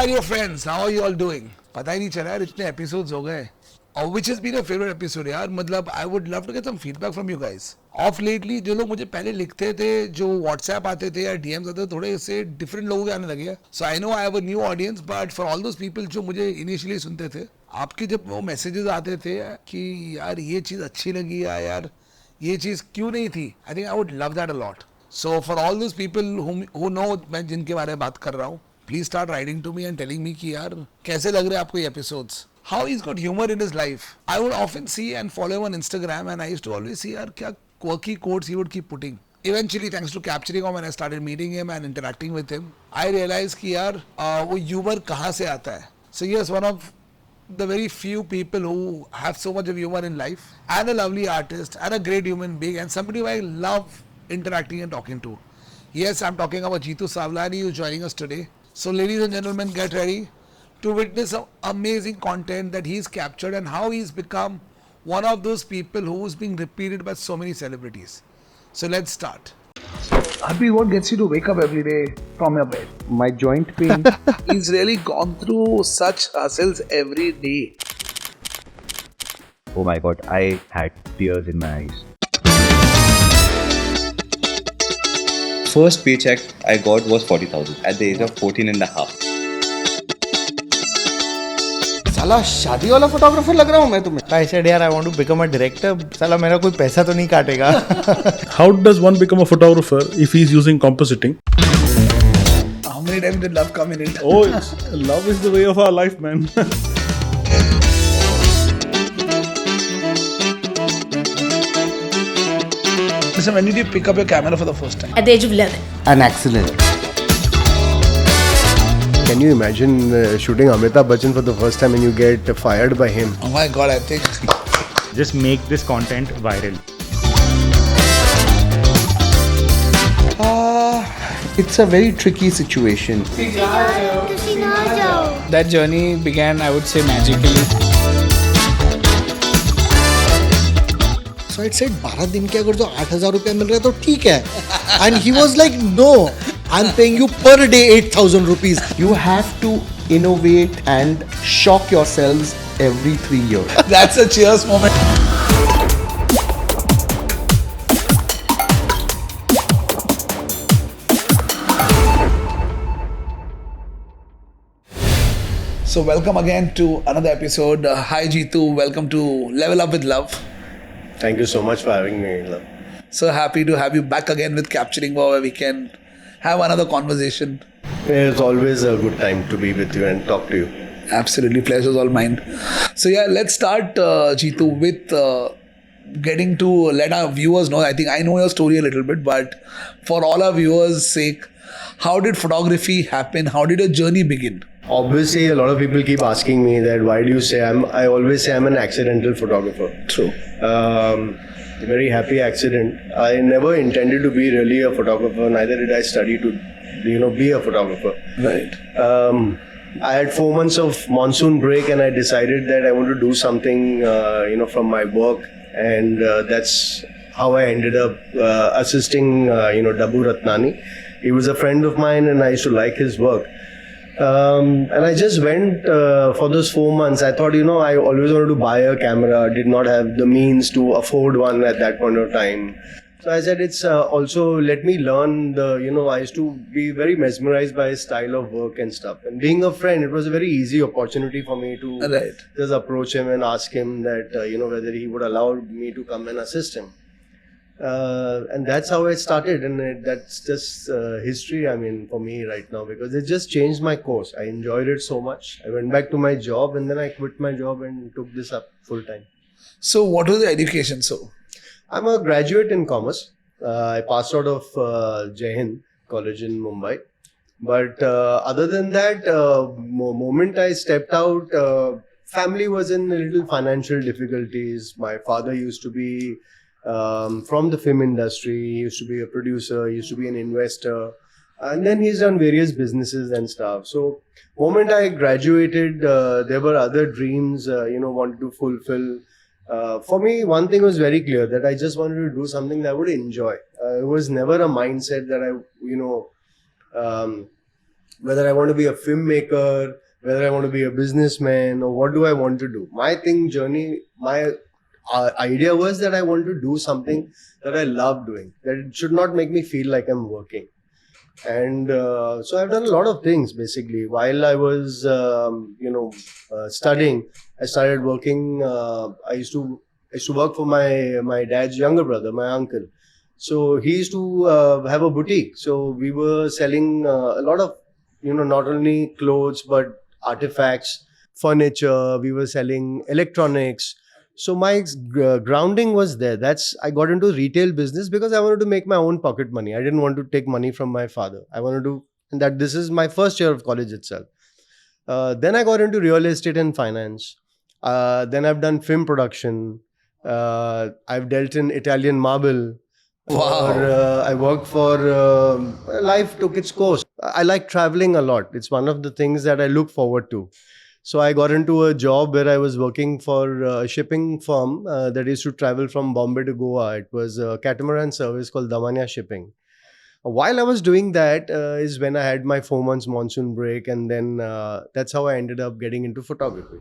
my dear friends, how are you all doing? पता ही नहीं चला यार इतने episodes हो गए. Which has been your favorite episode यार? मतलब I would love to get some feedback from you guys. Off lately जो लोग मुझे पहले लिखते थे, जो WhatsApp आते थे या DMs आते थे, थोड़े से different लोगों के आने लगे हैं. So I know I have a new audience, but for all those people जो मुझे initially सुनते थे, आपके जब वो messages आते थे कि यार ये चीज़ अच्छी लगी यार ये चीज़ क्यों नहीं थी? I think I would love that a lot. So for all those people who know मैं जिनके बारे में बात कर रहा हूँ, please start writing to me and telling me कि यार कैसे लग रहे हैं आपको ये episodes. How he's got humor in his life. I would often see and follow him on Instagram and I used to always see यार क्या quirky quotes he would keep putting. Eventually, thanks to Capturing Him, when I started meeting him and interacting with him, I realized कि यार वो humor कहाँ से आता है. So yes, one of the very few people who have so much of humor in life and a lovely artist and a great human being and somebody who I love interacting and talking to. Yes, I'm talking about Jeetu Savlani who's joining us today. So ladies and gentlemen, get ready to witness some amazing content that he's captured and how he's become one of those people who's being repeated by so many celebrities. So let's start. Abhi, what gets you to wake up every day from your bed? My joint pain. He's really gone through such hassles every day. Oh my god, I had tears in my eyes. First paycheck I got was 40,000 at the age of 14 and a half. साला शादी वाला photographer लग रहा हूँ मैं तुम्हें. I said यार I want to become a director. साला मेरा कोई पैसा तो नहीं काटेगा. How does one become a photographer if he's using compositing? How many times did love come in it? Oh, love is the way of our life, man. Listen, when did you pick up your camera for the first time? At the age of 11. An accident. Can you imagine shooting Amitabh Bachchan for the first time and you get fired by him? Oh my god, I think. Just make this content viral. It's a very tricky situation. That journey began, I would say, magically. So I said 12 दिन के अगर जो 8,000 रुपया मिल रहा है तो ठीक है. And he was like, no, I'm paying you per day 8,000 rupees. You have to innovate and shock yourselves every 3 years. That's a cheers moment. So welcome again to another episode. Hi Jeetu, welcome to Level Up with Love. Thank you so much for having me, love. So happy to have you back again with Capturing Wow where we can have another conversation. It's always a good time to be with you and talk to you. Absolutely, pleasure's all mine. So yeah, let's start Jeetu with getting to let our viewers know. I think I know your story a little bit, but for all our viewers' sake, how did photography happen? How did your journey begin? Obviously, a lot of people keep asking me that why do you say I always say I'm an accidental photographer. True. Very happy accident. I never intended to be really a photographer. Neither did I study to, be a photographer. Right. I had 4 months of monsoon break and I decided that I want to do something, from my work. And that's how I ended up assisting, Dabu Ratnani. He was a friend of mine and I used to like his work. And I just went for those 4 months. I thought, I always wanted to buy a camera, did not have the means to afford one at that point of time. So I said, it's also let me learn I used to be very mesmerized by his style of work and stuff. And being a friend, it was a very easy opportunity for me to just approach him and ask him that, whether he would allow me to come and assist him. And that's how it started, and that's just history, for me right now, because it just changed my course. I enjoyed it so much. I went back to my job and then I quit my job and took this up full time. So what was the education? So I'm a graduate in commerce. I passed out of Jai Hind College in Mumbai. But other than that, moment I stepped out, family was in a little financial difficulties. My father used to be from the film industry. He used to be a producer, he used to be an investor, and then he's done various businesses and stuff. So moment I graduated, there were other dreams, wanted to fulfill. For me, one thing was very clear, that I just wanted to do something that I would enjoy. It was never a mindset that I, whether I want to be a filmmaker, whether I want to be a businessman, or what do I want to do. My idea was that I want to do something that I love doing, that it should not make me feel like I'm working. And so I've done a lot of things basically. While I was, studying, I started working. I used to work for my dad's younger brother, my uncle. So he used to have a boutique. So we were selling a lot of, not only clothes but artifacts, furniture. We were selling electronics. So my grounding was there. I got into retail business because I wanted to make my own pocket money. I didn't want to take money from my father. I wanted to, and that this is my first year of college itself. Then I got into real estate and finance. Then I've done film production. I've dealt in Italian marble. Wow. I worked for life took its course. I like traveling a lot. It's one of the things that I look forward to. So I got into a job where I was working for a shipping firm that used to travel from Bombay to Goa. It was a catamaran service called Damania Shipping. While I was doing that is when I had my 4 months monsoon break, and then that's how I ended up getting into photography.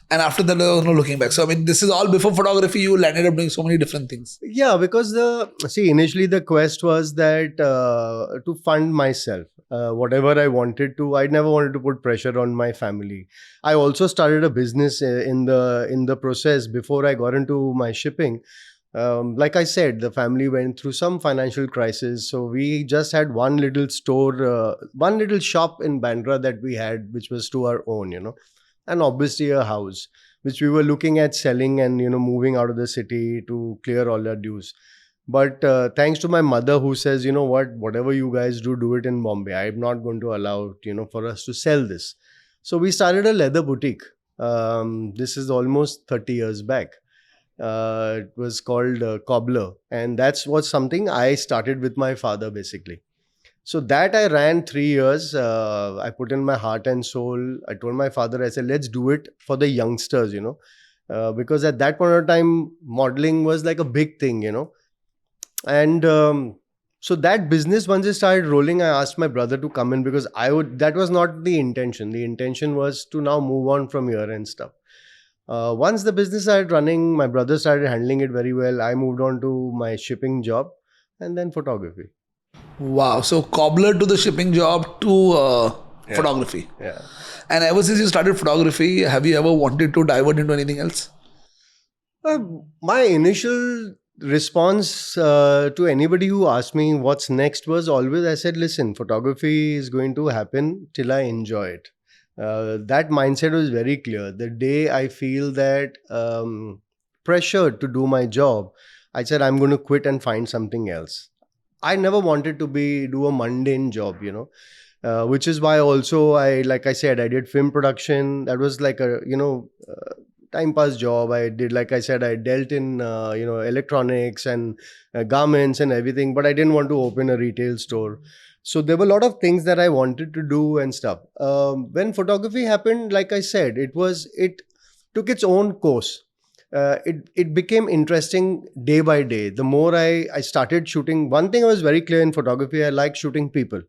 And after that, there was no looking back. So, I mean, this is all before photography. You landed up doing so many different things. Yeah, because initially the quest was that to fund myself, whatever I wanted to. I never wanted to put pressure on my family. I also started a business in the process before I got into my shipping. Like I said, the family went through some financial crisis, so we just had one little store, one little shop in Bandra that we had, which was to our own, and obviously a house which we were looking at selling and moving out of the city to clear all our dues. But thanks to my mother, who says, whatever you guys do it in Bombay. I'm not going to allow for us to sell this. So we started a leather boutique. This is almost 30 years back. It was called Cobbler, and was something I started with my father basically. So that I ran 3 years. I put in my heart and soul. I told my father, I said, let's do it for the youngsters, because at that point of time, modeling was like a big thing, And so that business, once it started rolling, I asked my brother to come in because that was not the intention. The intention was to now move on from here and stuff. Once the business started running, my brother started handling it very well. I moved on to my shipping job and then photography. Wow. So, cobbler to the shipping job to photography. Yeah. And ever since you started photography, have you ever wanted to divert into anything else? My initial response to anybody who asked me what's next was always, I said, listen, photography is going to happen till I enjoy it. That mindset was very clear. The day I feel that pressured to do my job, I said, I'm going to quit and find something else. I never wanted to do a mundane job, which is why also like I said, I did film production. That was like a, time pass job. I did, like I said, I dealt in, electronics and garments and everything, but I didn't want to open a retail store. So there were a lot of things that I wanted to do and stuff. When photography happened, like I said, it took its own course. It became interesting day by day. The more I started shooting, one thing I was very clear in photography, I like shooting people.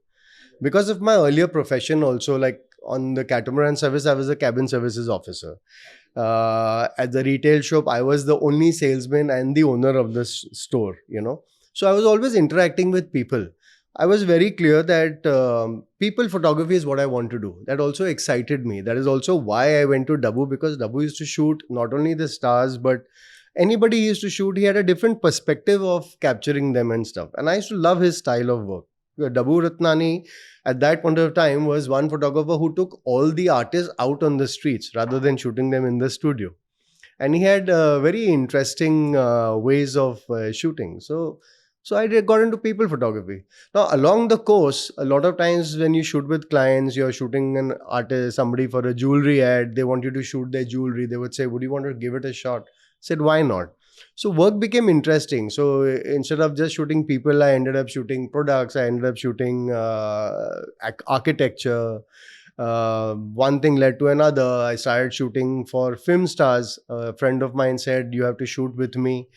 Because of my earlier profession also, like on the catamaran service, I was a cabin services officer. At the retail shop, I was the only salesman and the owner of the store, So I was always interacting with people. I was very clear that people photography is what I want to do. That also excited me. That is also why I went to Dabu, because Dabu used to shoot not only the stars, but anybody he used to shoot, he had a different perspective of capturing them and stuff. And I used to love his style of work. Dabu Ratnani, at that point of time, was one photographer who took all the artists out on the streets rather than shooting them in the studio. And he had very interesting ways of shooting. So I got into people photography. Now, along the course, a lot of times when you shoot with clients, you're shooting an artist, somebody for a jewelry ad, they want you to shoot their jewelry. They would say, would you want to give it a shot? I said, why not? So work became interesting. So instead of just shooting people, I ended up shooting products. I ended up shooting architecture. One thing led to another. I started shooting for film stars. A friend of mine said, you have to shoot with me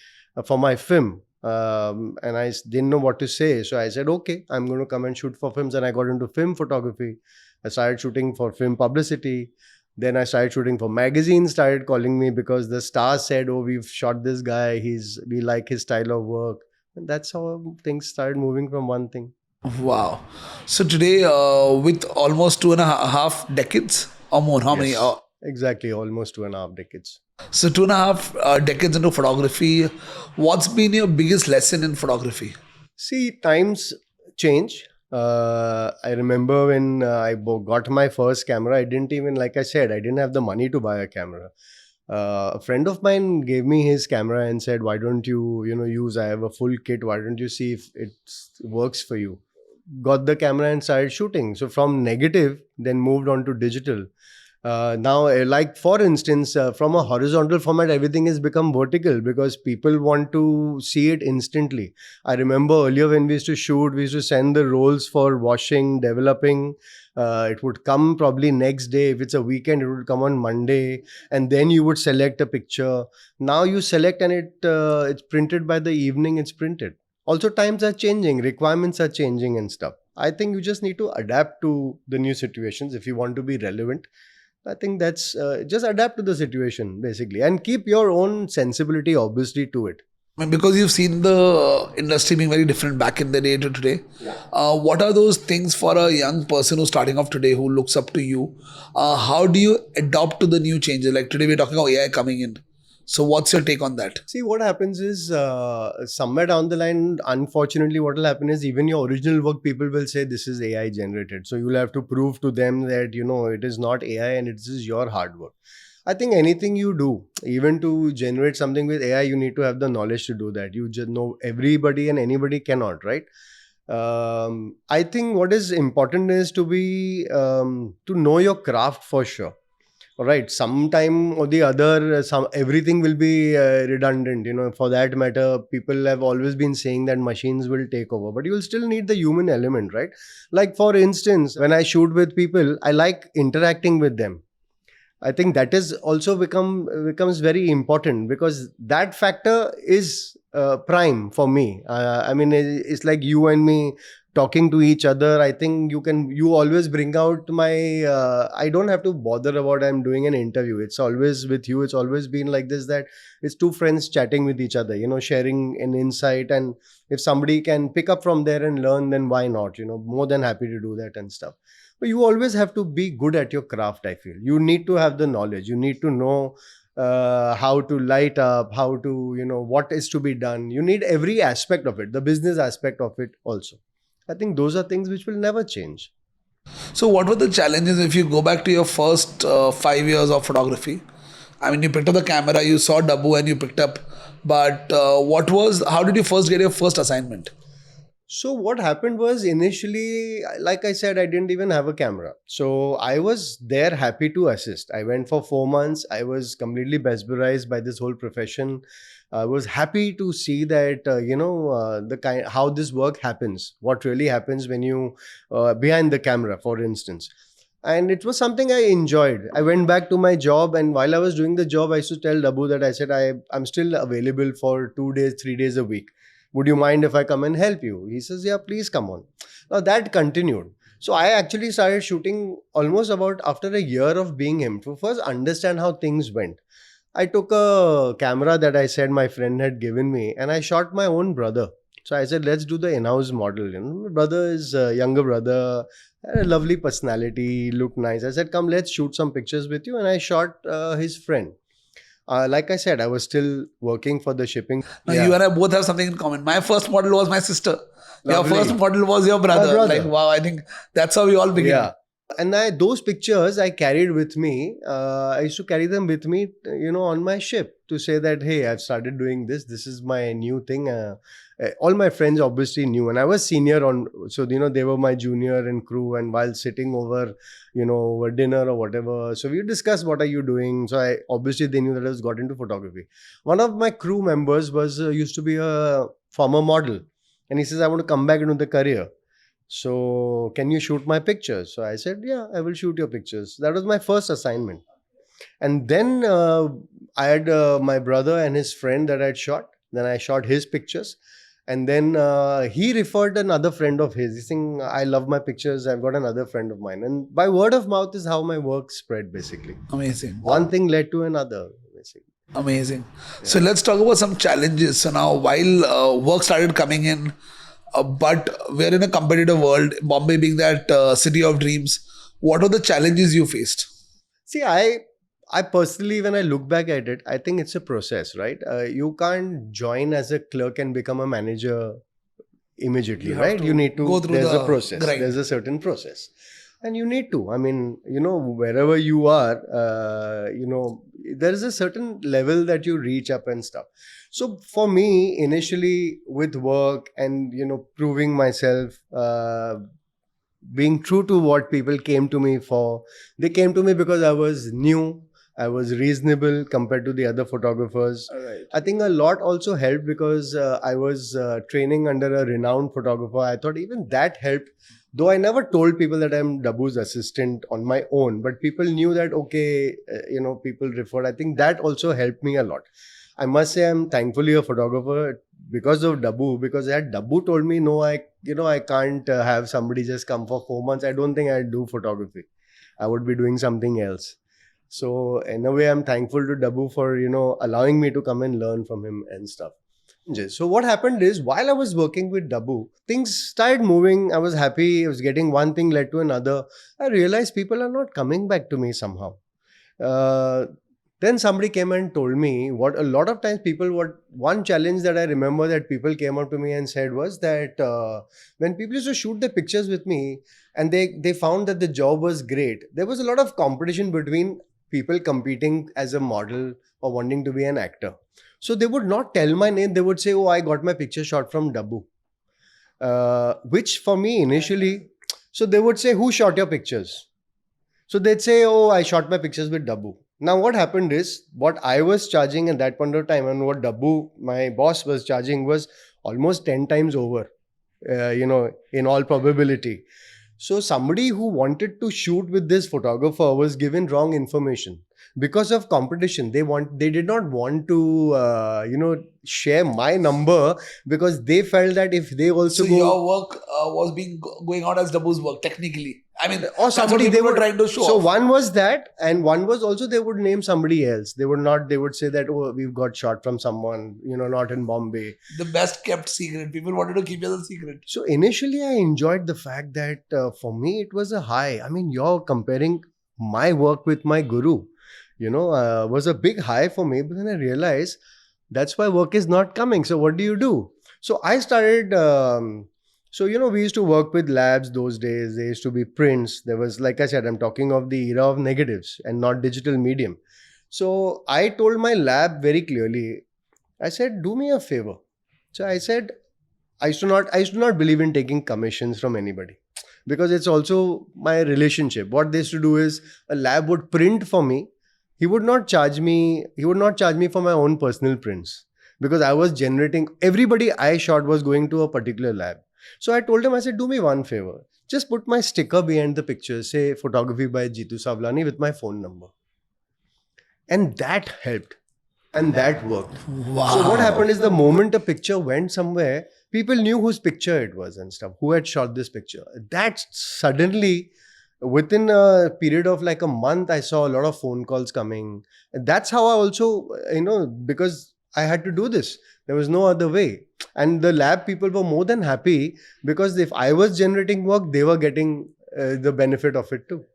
for my film. And I didn't know what to say. So I said, okay, I'm going to come and shoot for films. And I got into film photography. I started shooting for film publicity. Then I started shooting for magazines, started calling me because the stars said, oh, we've shot this guy. We like his style of work. And that's how things started moving from one thing. Wow. So today, with almost 2.5 decades or more, how many? Exactly, almost 2.5 decades. So 2.5 decades into photography, what's been your biggest lesson in photography? See, times change. I remember when got my first camera, I didn't even, like I said, I didn't have the money to buy a camera. A friend of mine gave me his camera and said, why don't you, use, I have a full kit, why don't you see if it works for you? Got the camera and started shooting. So from negative, then moved on to digital. Now, like for instance, from a horizontal format, everything has become vertical because people want to see it instantly. I remember earlier when we used to shoot, we used to send the rolls for washing, developing. It would come probably next day. If it's a weekend, it would come on Monday, and then you would select a picture. Now you select and it's printed by the evening. It's printed. Also, times are changing, requirements are changing and stuff. I think you just need to adapt to the new situations if you want to be relevant. I think that's just adapt to the situation basically and keep your own sensibility obviously to it. Because you've seen the industry being very different back in the day to today. What are those things for a young person who's starting off today who looks up to you? How do you adapt to the new changes? Like today we're talking about AI coming in. So what's your take on that? See, what happens is somewhere down the line, unfortunately, what will happen is even your original work, people will say this is AI generated. So you'll have to prove to them that, it is not AI and it is your hard work. I think anything you do, even to generate something with AI, you need to have the knowledge to do that. You just know everybody and anybody cannot, right? I think what is important is to be, to know your craft for sure. All right, sometime or the other, everything will be redundant. For that matter, people have always been saying that machines will take over, but you will still need the human element, right? Like for instance, when I shoot with people, I like interacting with them. I think that is also becomes very important because that factor is prime for me. I mean, it's like you and me talking to each other. I think you always bring out my, I don't have to bother about I'm doing an interview. It's always with you. It's always been like this, that it's two friends chatting with each other, sharing an insight. And if somebody can pick up from there and learn, then why not? More than happy to do that and stuff. But you always have to be good at your craft, I feel. You need to have the knowledge. You need to know how to light up, how to, what is to be done. You need every aspect of it, the business aspect of it also. I think those are things which will never change. So what were the challenges if you go back to your first 5 years of photography? I mean, you picked up the camera, you saw Dabu and you picked up, but how did you first get your first assignment? So what happened was initially, like I said, I didn't even have a camera. So I was there happy to assist. I went for 4 months. I was completely mesmerized by this whole profession. I was happy to see that, how this work happens, what really happens when you behind the camera, for instance. And it was something I enjoyed. I went back to my job, and while I was doing the job, I used to tell Dabu that I said, I'm still available for 2 days, 3 days a week. Would you mind if I come and help you? He says, yeah, please come on. Now that continued. So I actually started shooting almost about after a year of being him to first understand how things went. I took a camera that I said my friend had given me and I shot my own brother. So I said, let's do the in-house model. My brother is a younger brother, had a lovely personality, looked nice. I said, come, let's shoot some pictures with you. And I shot his friend. Like I said, I was still working for the shipping. Now, you and I both have something in common. My first model was my sister. Lovely. Your first model was your brother. Like, wow, I think that's how we all begin. Yeah. And those pictures I carried with me. I used to carry them with me, on my ship to say that, hey, I've started doing this. This is my new thing. All my friends obviously knew, and I was senior so they were my junior in crew. And while sitting over, over dinner or whatever, so we discussed what are you doing. So they knew that I was got into photography. One of my crew members used to be a former model, and he says, I want to come back into the career. So can you shoot my pictures? So I said, yeah, I will shoot your pictures. That was my first assignment. And then I had my brother and his friend that I had shot. Then I shot his pictures. And then he referred another friend of his. He's saying, I love my pictures. I've got another friend of mine. And by word of mouth is how my work spread, basically. Amazing. One thing led to another, basically. Amazing. So let's talk about some challenges. So now, while work started coming in, but we're in a competitive world, Bombay being that city of dreams, what are the challenges you faced? See, I personally, when I look back at it, I think it's a process, right? You can't join as a clerk and become a manager immediately, You have right? to You need to go through there's the a process. grind. There's a certain process. And you need to. I mean, wherever you are, there is a certain level that you reach up and stuff. So for me, initially with work and, proving myself, being true to what people came to me for, they came to me because I was new. I was reasonable compared to the other photographers. Right. I think a lot also helped because I was training under a renowned photographer. I thought even that helped. Though I never told people that I'm Dabu's assistant on my own, but people knew that, okay, people referred. I think that also helped me a lot. I must say I'm thankfully a photographer because of Dabu, because had Dabu told me, no, I can't have somebody just come for 4 months, I don't think I'd do photography. I would be doing something else. So in a way, I'm thankful to Dabu for, allowing me to come and learn from him and stuff. So what happened is, while I was working with Dabu, things started moving. I was happy. I was getting one thing led to another. I realized people are not coming back to me somehow. Then somebody came and told me what a lot of times one challenge that I remember that people came up to me and said was that when people used to shoot their pictures with me and they found that the job was great, there was a lot of competition between people competing as a model or wanting to be an actor. So they would not tell my name. They would say, oh, I got my picture shot from Dabu. Which for me initially, so they would say, who shot your pictures? So they'd say, oh, I shot my pictures with Dabu. Now what happened is, what I was charging at that point of time and what Dabu, my boss, was charging was almost 10 times over, in all probability. So somebody who wanted to shoot with this photographer was given wrong information. Because of competition, they did not want to, share my number because they felt that if they also So go... your work was going out as Dabu's work, technically. I mean, or somebody they were trying to show so off. one was that, and one was also they would name somebody else. They would say that, oh, we've got shot from someone, not in Bombay. The best kept secret. People wanted to keep it a secret. So initially I enjoyed the fact that for me it was a high. I mean, you're comparing my work with my guru, was a big high for me. But then I realized that's why work is not coming. So what do you do? So I started... we used to work with labs those days. There used to be prints. There was, like I said, I'm talking of the era of negatives and not digital medium. So I told my lab very clearly, I said, do me a favor. So I said, I used to not believe in taking commissions from anybody because it's also my relationship. What they used to do is a lab would print for me. He would not charge me for my own personal prints because I was generating, everybody I shot was going to a particular lab. So I told him, I said, do me one favor. Just put my sticker behind the picture, say photography by Jitu Savlani with my phone number. And that helped. And that worked. Wow. So what happened is the moment a picture went somewhere, people knew whose picture it was and stuff, who had shot this picture. That suddenly, within a period of like a month, I saw a lot of phone calls coming. And that's how I also, because I had to do this. There was no other way. And the lab people were more than happy because if I was generating work, they were getting the benefit of it too.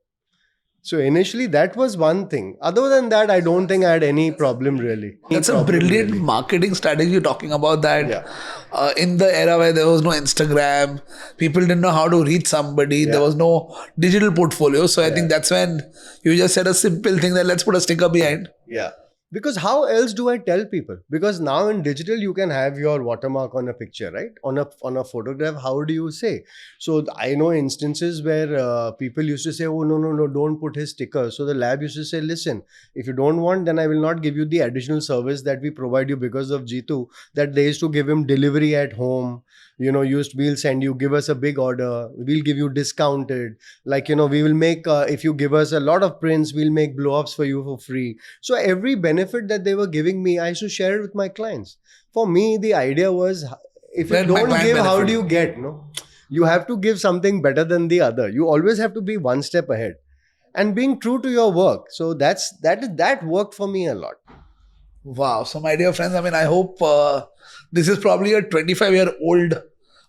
So initially that was one thing. Other than that, I don't think I had any problem really. That's a brilliant marketing strategy you're talking about that. Yeah. In the era where there was no Instagram, people didn't know how to reach somebody. There was no digital portfolio. So I think that's when you just said a simple thing that let's put a sticker behind. Yeah. Because how else do I tell people? Because now in digital, you can have your watermark on a picture, right? On a photograph, how do you say? So I know instances where people used to say, oh, no, don't put his sticker. So the lab used to say, listen, if you don't want, then I will not give you the additional service that we provide you because of Jitu, that they used to give him delivery at home. we'll send you, give us a big order, we'll give you discounted, like, we will make, if you give us a lot of prints, we'll make blow-ups for you for free. So every benefit that they were giving me, I used to share it with my clients. For me, the idea was, if you Let my don't client give, how benefit. do you get? No, you have to give something better than the other. You always have to be one step ahead and being true to your work. So that worked for me a lot. Wow. So, my dear friends, I mean, I hope this is probably a 25-year-old,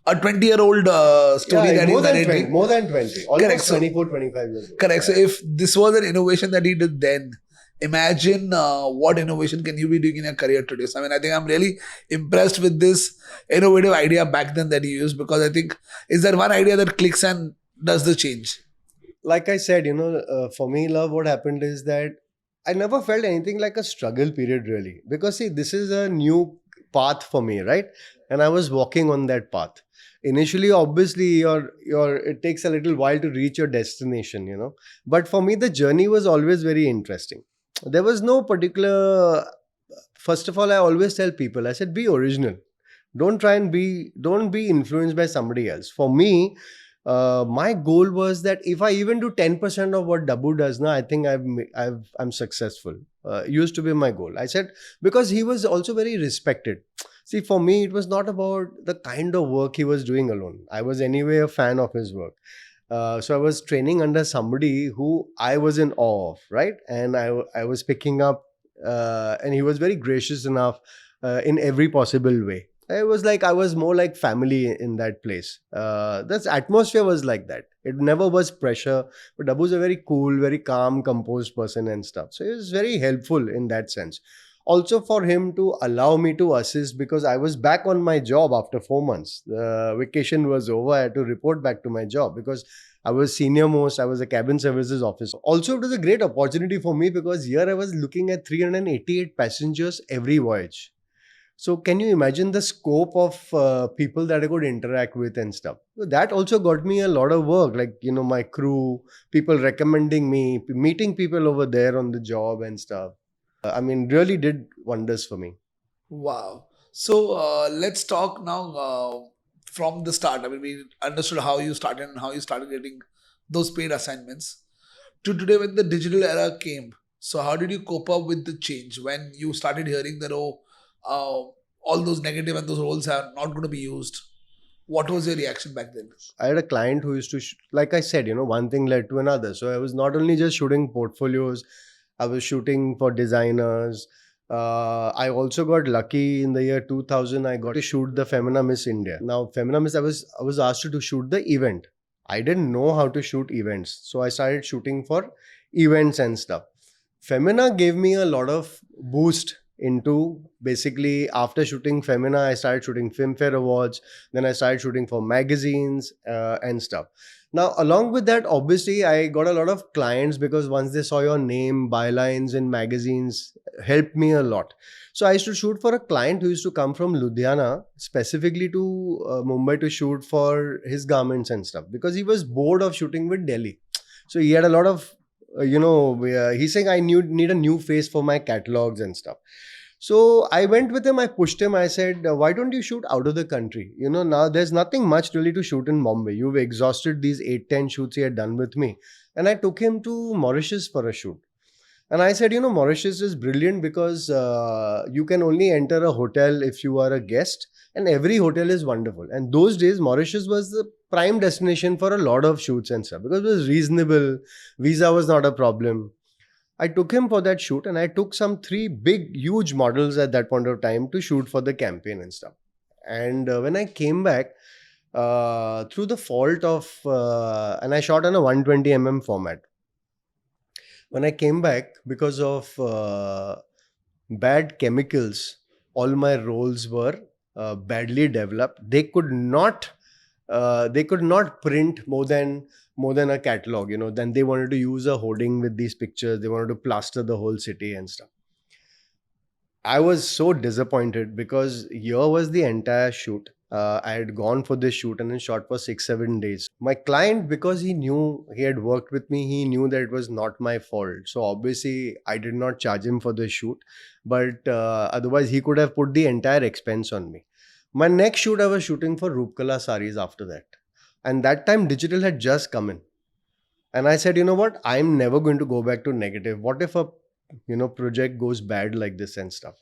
a 20-year-old story Yeah, that more he's than narrating. 20, more than 20, almost Correct. So- 24, 25 years old. Correct. So, if this was an innovation that he did then, imagine what innovation can you be doing in your career today. So, I mean, I think I'm really impressed with this innovative idea back then that he used, because I think is there one idea that clicks and does the change. Like I said, for me, love, what happened is that I never felt anything like a struggle period, really. Because see, this is a new path for me, right? And I was walking on that path. Initially, obviously, it takes a little while to reach your destination. But for me, the journey was always very interesting. There was no particular. First of all, I always tell people, I said, be original. Don't be influenced by somebody else. For me, my goal was that if I even do 10% of what Dabu does now, I think I'm successful. Used to be my goal. I said, because he was also very respected. See, for me, it was not about the kind of work he was doing alone. I was anyway a fan of his work. So I was training under somebody who I was in awe of, right? And I was picking up, and he was very gracious enough in every possible way. It was like I was more like family in that place. That atmosphere was like that. It never was pressure. But Dabu's a very cool, very calm, composed person and stuff. So it was very helpful in that sense. Also for him to allow me to assist, because I was back on my job after 4 months. The vacation was over. I had to report back to my job because I was senior most. I was a cabin services officer. Also, it was a great opportunity for me because here I was looking at 388 passengers every voyage. So can you imagine the scope of people that I could interact with and stuff? So that also got me a lot of work, like, my crew, people recommending me, meeting people over there on the job and stuff. I mean, really did wonders for me. Wow. So let's talk now from the start. I mean, we understood how you started and how you started getting those paid assignments to today when the digital era came. So how did you cope up with the change when you started hearing that, all those negative and those roles are not going to be used? What was your reaction back then? I had a client who used to, like I said, one thing led to another. So I was not only just shooting portfolios, I was shooting for designers. I also got lucky in the year 2000. I got to shoot the Femina Miss India. Now, Femina Miss, I was asked to shoot the event. I didn't know how to shoot events. So I started shooting for events and stuff. Femina gave me a lot of boost into, basically, after shooting Femina, I started shooting Filmfare Awards. Then I started shooting for magazines and stuff. Now, along with that, obviously, I got a lot of clients because once they saw your name, bylines in magazines, helped me a lot. So I used to shoot for a client who used to come from Ludhiana, specifically to Mumbai to shoot for his garments and stuff, because he was bored of shooting with Delhi. So he had a lot of, he's saying, I need a new face for my catalogs and stuff. So I went with him, I pushed him, I said, why don't you shoot out of the country? Now there's nothing much really to shoot in Bombay. You've exhausted these 8-10 shoots he had done with me. And I took him to Mauritius for a shoot. And I said, Mauritius is brilliant because you can only enter a hotel if you are a guest, and every hotel is wonderful. And those days, Mauritius was the prime destination for a lot of shoots and stuff because it was reasonable. Visa was not a problem. I took him for that shoot and I took some 3 big, huge models at that point of time to shoot for the campaign and stuff. And when I came back, through the fault of, and I shot on a 120mm format. When I came back, because of bad chemicals, all my rolls were badly developed. They could not print more than a catalog, Then they wanted to use a hoarding with these pictures. They wanted to plaster the whole city and stuff. I was so disappointed because here was the entire shoot. I had gone for this shoot and then shot for 6-7 days. My client, because he knew he had worked with me, he knew that it was not my fault. So obviously, I did not charge him for the shoot. But otherwise, he could have put the entire expense on me. My next shoot, I was shooting for Roopkala saris after that. And that time, digital had just come in. And I said, you know what? I'm never going to go back to negative. What if a project goes bad like this and stuff?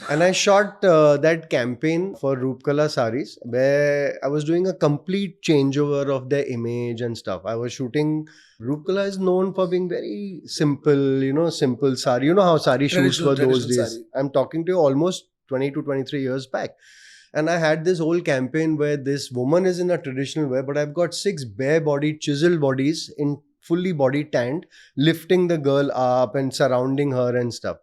And I shot that campaign for Roopkala saris, where I was doing a complete changeover of their image and stuff. I was shooting. Roopkala is known for being very simple, simple sari. You know how sari shoots were those days. Sari. I'm talking to you almost 20 to 23 years back. And I had this whole campaign where this woman is in a traditional wear, but I've got 6 bare-bodied, chiseled bodies in fully body tanned, lifting the girl up and surrounding her and stuff.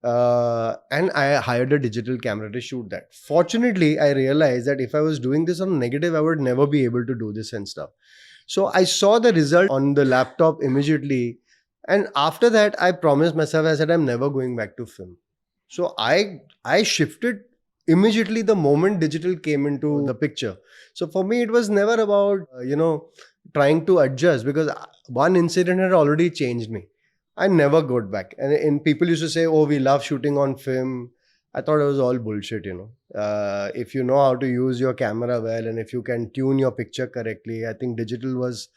And I hired a digital camera to shoot that. Fortunately, I realized that if I was doing this on negative, I would never be able to do this and stuff. So I saw the result on the laptop immediately. And after that, I promised myself, I said, I'm never going back to film. So I shifted immediately the moment digital came into the picture. So for me, it was never about, trying to adjust, because one incident had already changed me. I never got back. And people used to say, oh, we love shooting on film. I thought it was all bullshit, If you know how to use your camera well and if you can tune your picture correctly, I think digital was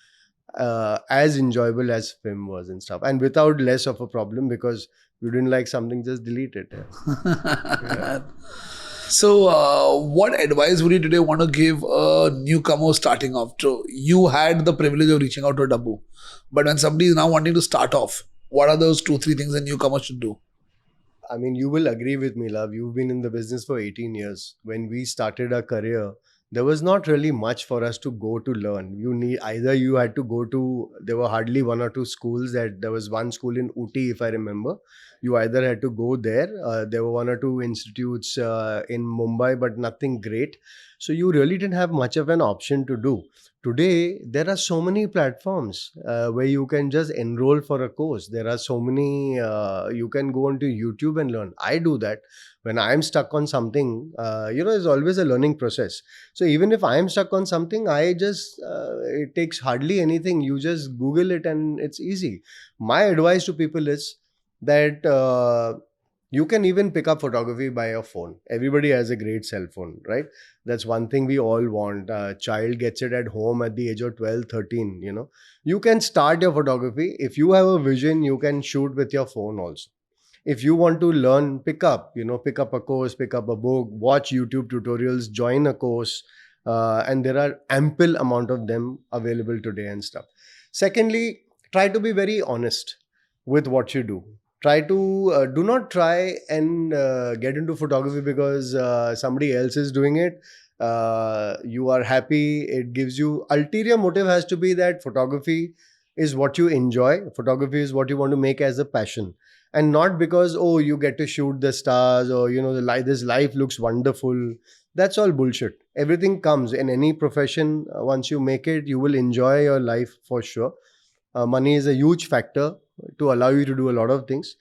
as enjoyable as film was and stuff. And without less of a problem, because you didn't like something, just delete it. Yeah. So, what advice would you today want to give a newcomer starting off? So, you had the privilege of reaching out to a Dabbu, but when somebody is now wanting to start off, what are those 2-3 things a newcomer should do? I mean, you will agree with me, love. You've been in the business for 18 years. When we started our career, there was not really much for us to go to learn. You had to go to, there were hardly 1 or 2 schools. There was one school in Ooty, if I remember. You either had to go there. There were 1 or 2 institutes in Mumbai, but nothing great. So you really didn't have much of an option to do. Today, there are so many platforms where you can just enroll for a course. There are so many, you can go onto YouTube and learn. I do that. When I'm stuck on something, there's always a learning process. So even if I'm stuck on something, it takes hardly anything. You just Google it and it's easy. My advice to people is that you can even pick up photography by your phone. Everybody has a great cell phone, right? That's one thing we all want. A child gets it at home at the age of 12, 13, You can start your photography. If you have a vision, you can shoot with your phone also. If you want to learn, pick up a course, pick up a book, watch YouTube tutorials, join a course. And there are ample amount of them available today and stuff. Secondly, try to be very honest with what you do. Try to do not try and get into photography because somebody else is doing it. You are happy. It gives you, ulterior motive has to be that photography is what you enjoy. Photography is what you want to make as a passion. And not because, oh, you get to shoot the stars or, this life looks wonderful. That's all bullshit. Everything comes in any profession. Once you make it, you will enjoy your life for sure. Money is a huge factor to allow you to do a lot of things.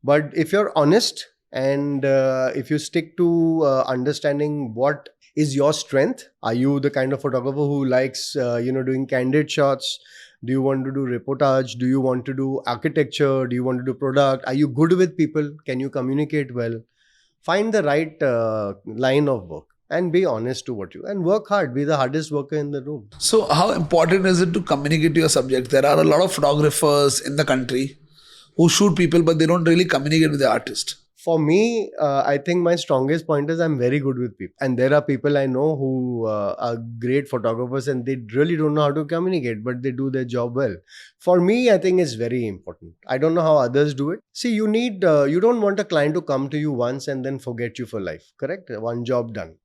But if you're honest and if you stick to understanding what is your strength, are you the kind of photographer who likes, doing candid shots? Do you want to do reportage? Do you want to do architecture? Do you want to do product? Are you good with people? Can you communicate well? Find the right line of work and be honest to what you, and work hard. Be the hardest worker in the room. So, how important is it to communicate to your subject? There are a lot of photographers in the country who shoot people, but they don't really communicate with the artist. For me, I think my strongest point is I'm very good with people. And there are people I know who are great photographers and they really don't know how to communicate, but they do their job well. For me, I think it's very important. I don't know how others do it. See, you don't want a client to come to you once and then forget you for life, correct? One job done.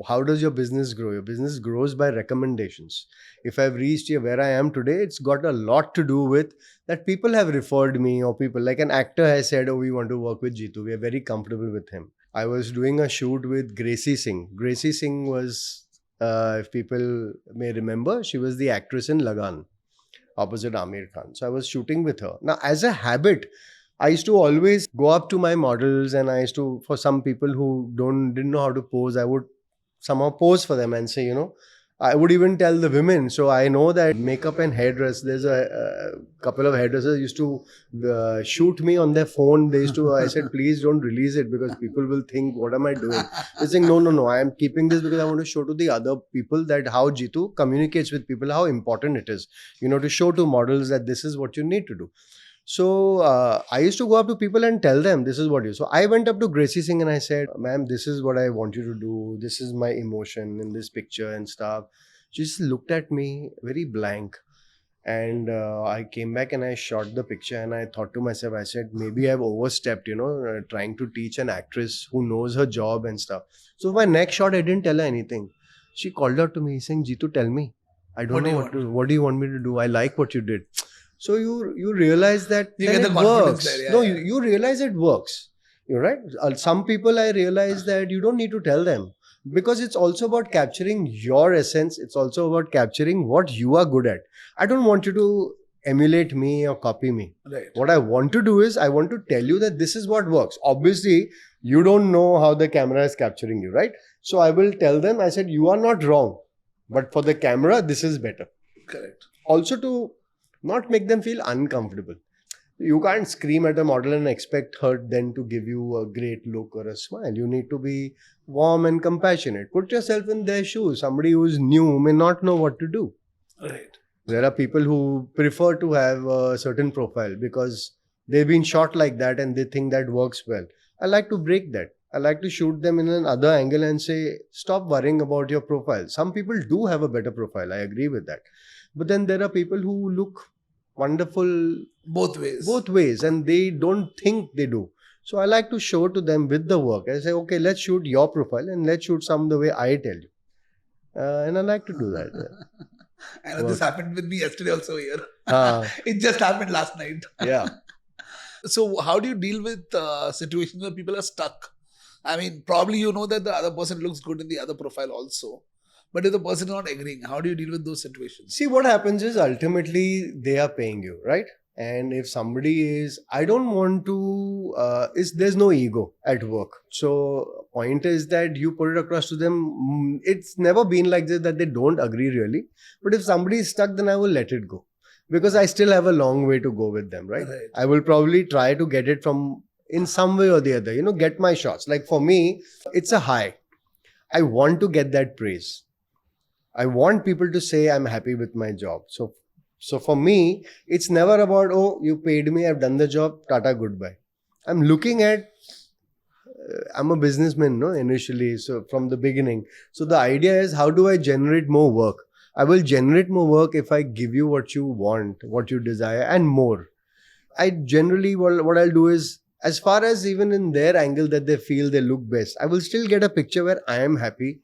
How does your business grow? Your business grows by recommendations. If I've reached here where I am today, it's got a lot to do with that people have referred me, or people like an actor has said, oh, we want to work with Jeetu. We are very comfortable with him. I was doing a shoot with Gracie Singh. Gracie Singh was, if people may remember, she was the actress in Lagan opposite Aamir Khan. So I was shooting with her. Now, as a habit, I used to always go up to my models and I used to, for some people who didn't know how to pose, I would somehow pose for them and say, I would even tell the women. So I know that makeup and hairdress, there's a couple of hairdressers used to shoot me on their phone. They used to, I said, please don't release it because people will think, what am I doing? They're saying, no, I am keeping this because I want to show to the other people that how Jitu communicates with people, how important it is, to show to models that this is what you need to do. So I used to go up to people and tell them, this is what you. So I went up to Gracie Singh and I said, ma'am, this is what I want you to do. This is my emotion in this picture and stuff. She just looked at me very blank. And I came back and I shot the picture and I thought to myself, I said, maybe I've overstepped, trying to teach an actress who knows her job and stuff. So my next shot, I didn't tell her anything. She called out to me saying, Jitu, tell me. I don't know what do you want me to do? I like what you did. So you realize that You get the it confidence works. there, yeah, No, yeah. you realize it works. You're right. Some people I realize that you don't need to tell them because it's also about capturing your essence. It's also about capturing what you are good at. I don't want you to emulate me or copy me. Right. What I want to do is I want to tell you that this is what works. Obviously, you don't know how the camera is capturing you, right? So I will tell them, I said, you are not wrong. But for the camera, this is better. Correct. Also to not make them feel uncomfortable. You can't scream at a model and expect her then to give you a great look or a smile. You need to be warm and compassionate. Put yourself in their shoes. Somebody who's new may not know what to do. Right. There are people who prefer to have a certain profile because they've been shot like that and they think that works well. I like to break that. I like to shoot them in another angle and say, stop worrying about your profile. Some people do have a better profile. I agree with that. But then there are people who look wonderful Both ways. and they don't think they do. So I like to show to them with the work. I say, okay, let's shoot your profile and let's shoot some the way I tell you. And I like to do that. I know this happened with me yesterday also here. Yeah. It just happened last night. Yeah. So how do you deal with situations where people are stuck? I mean, probably you know that the other person looks good in the other profile also. But if the person is not agreeing, how do you deal with those situations? See, what happens is ultimately they are paying you, right? And if somebody is, I don't want to, there's no ego at work. So point is that you put it across to them. It's never been like this that they don't agree really. But if somebody is stuck, then I will let it go. Because I still have a long way to go with them, right? I will probably try to get it from in some way or the other, get my shots. Like for me, it's a high. I want to get that praise. I want people to say I'm happy with my job. So for me, it's never about, oh, you paid me, I've done the job, tata, goodbye. I'm looking at, I'm a businessman, initially, so from the beginning. So the idea is, how do I generate more work? I will generate more work if I give you what you want, what you desire, and more. I generally, what I'll do is, as far as even in their angle that they feel they look best, I will still get a picture where I am happy.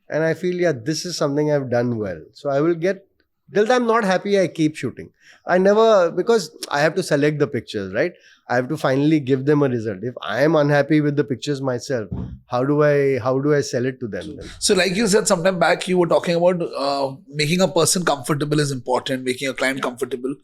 And I feel, this is something I've done well. So I will get, till I'm not happy, I keep shooting. I never, because I have to select the pictures, right? I have to finally give them a result. If I am unhappy with the pictures myself, how do I sell it to them then? So like you said sometime back, you were talking about making a person comfortable is important, making a client comfortable.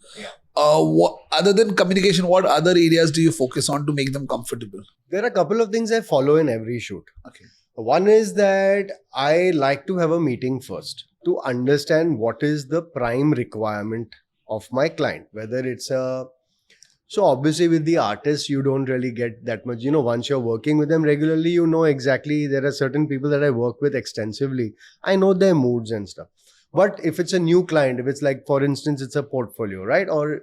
Other than communication, what other areas do you focus on to make them comfortable? There are a couple of things I follow in every shoot. Okay. One is that I like to have a meeting first to understand what is the prime requirement of my client. Whether it's so obviously with the artists, you don't really get that much, once you're working with them regularly, exactly, there are certain people that I work with extensively. I know their moods and stuff. But if it's a new client, if it's like, for instance, it's a portfolio, right? Or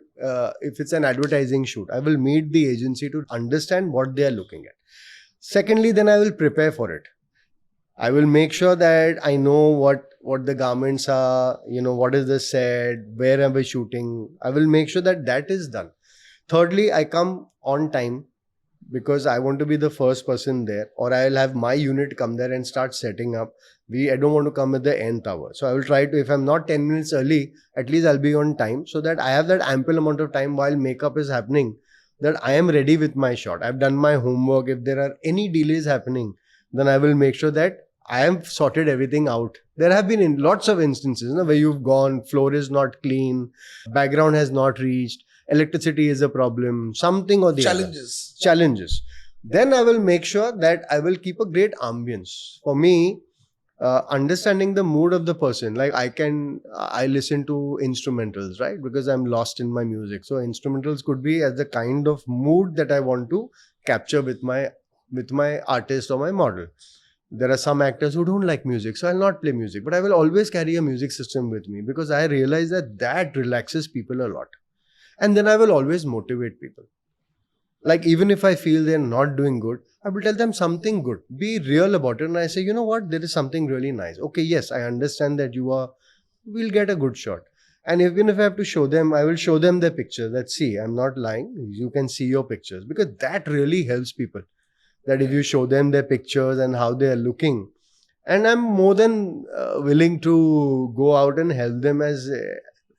if it's an advertising shoot, I will meet the agency to understand what they are looking at. Secondly, then I will prepare for it. I will make sure that I know what the garments are, what is the set, where am I shooting. I will make sure that is done. Thirdly, I come on time because I want to be the first person there, or I'll have my unit come there and start setting up. I don't want to come at the nth hour. So I will try to, if I'm not 10 minutes early, at least I'll be on time so that I have that ample amount of time while makeup is happening, that I am ready with my shot. I've done my homework. If there are any delays happening, then I will make sure that I have sorted everything out. There have been lots of instances where you've gone, floor is not clean, background has not reached, electricity is a problem, something or the other. Challenges. Then I will make sure that I will keep a great ambience. For me, understanding the mood of the person. Like I listen to instrumentals, right? Because I'm lost in my music. So instrumentals could be as the kind of mood that I want to capture with my artist or my model. There are some actors who don't like music, so I'll not play music, but I will always carry a music system with me because I realize that relaxes people a lot. And then I will always motivate people. Like, even if I feel they're not doing good, I will tell them something good. Be real about it. And I say, you know what? There is something really nice. Okay, yes, I understand that we'll get a good shot. And even if I have to show them, I will show them their pictures. That, see, I'm not lying. You can see your pictures. Because that really helps people. That if you show them their pictures and how they are looking. And I'm more than willing to go out and help them as,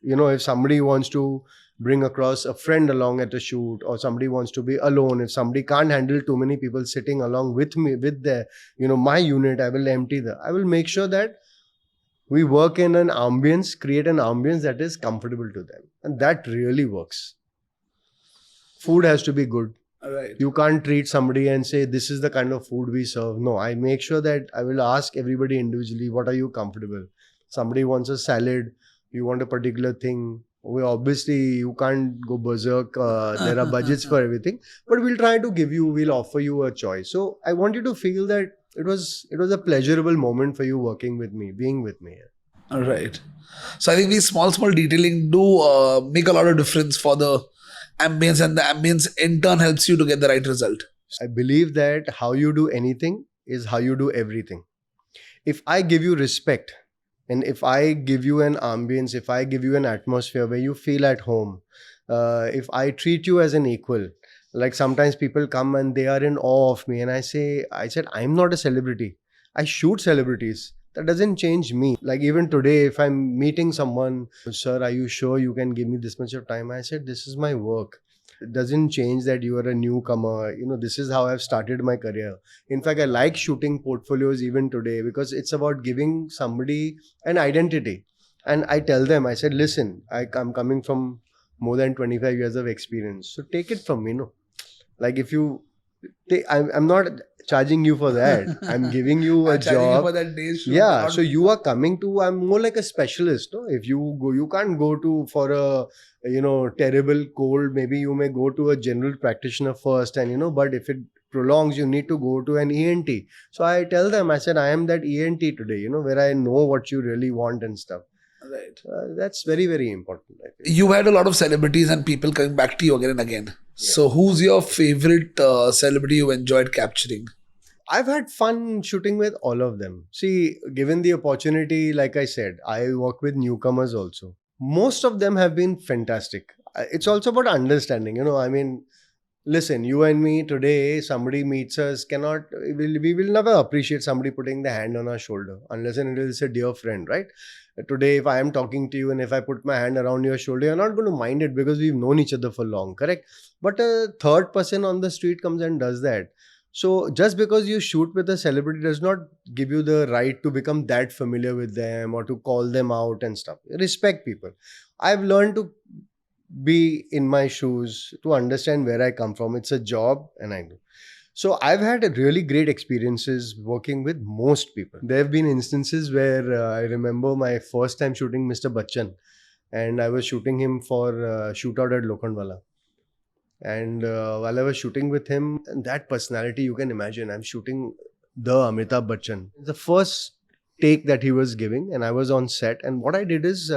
if somebody wants to bring across a friend along at a shoot, or somebody wants to be alone, if somebody can't handle too many people sitting along with me, with their, my unit, I will make sure that we work in an ambience, create an ambience that is comfortable to them. And that really works. Food has to be good. Right. You can't treat somebody and say, this is the kind of food we serve. No, I make sure that I will ask everybody individually, what are you comfortable? Somebody wants a salad, you want a particular thing. Obviously, you can't go berserk. There are budgets for everything. But we'll offer you a choice. So I want you to feel that it was a pleasurable moment for you working with me, being with me. All right. So I think these small detailing do make a lot of difference for the ambience, and the ambience in turn helps you to get the right result. I believe that how you do anything is how you do everything. If I give you respect, and if I give you an ambience, if I give you an atmosphere where you feel at home, if I treat you as an equal, like sometimes people come and they are in awe of me, and I said, I'm not a celebrity. I shoot celebrities. That doesn't change me. Like even today, if I'm meeting someone, sir, are you sure you can give me this much of time? I said, this is my work. It doesn't change that you are a newcomer. This is how I've started my career. In fact, I like shooting portfolios even today because it's about giving somebody an identity. And I tell them, I said, listen, I'm coming from more than 25 years of experience. So take it from me, Like if you... I'm not charging you for that. I'm giving you a job. For that day's shoot. Yeah, so you are coming to, I'm more like a specialist. If you go, you can't go to for a terrible cold. Maybe you may go to a general practitioner first, and but if it prolongs, you need to go to an ENT. So I tell them, I said, I am that ENT today, where I know what you really want and stuff. Right. That's very, very important, I think. You had a lot of celebrities and people coming back to you again and again. Yeah. So who's your favorite celebrity you enjoyed capturing? I've had fun shooting with all of them. See, given the opportunity, like I said, I work with newcomers also. Most of them have been fantastic. It's also about understanding, listen, you and me today, somebody meets us, we will never appreciate somebody putting the hand on our shoulder unless and until it's a dear friend, right? Today, if I am talking to you and if I put my hand around your shoulder, you're not going to mind it because we've known each other for long, correct? But a third person on the street comes and does that. So just because you shoot with a celebrity does not give you the right to become that familiar with them or to call them out and stuff. Respect people. I've learned to be in my shoes, to understand where I come from. It's a job and I do. So I've had really great experiences working with most people. There have been instances where I remember my first time shooting Mr. Bachchan, and I was shooting him for Shootout at Lokhandwala. And while I was shooting with him, and that personality, you can imagine, I'm shooting the Amitabh Bachchan. The first take that he was giving, and I was on set. And what I did is,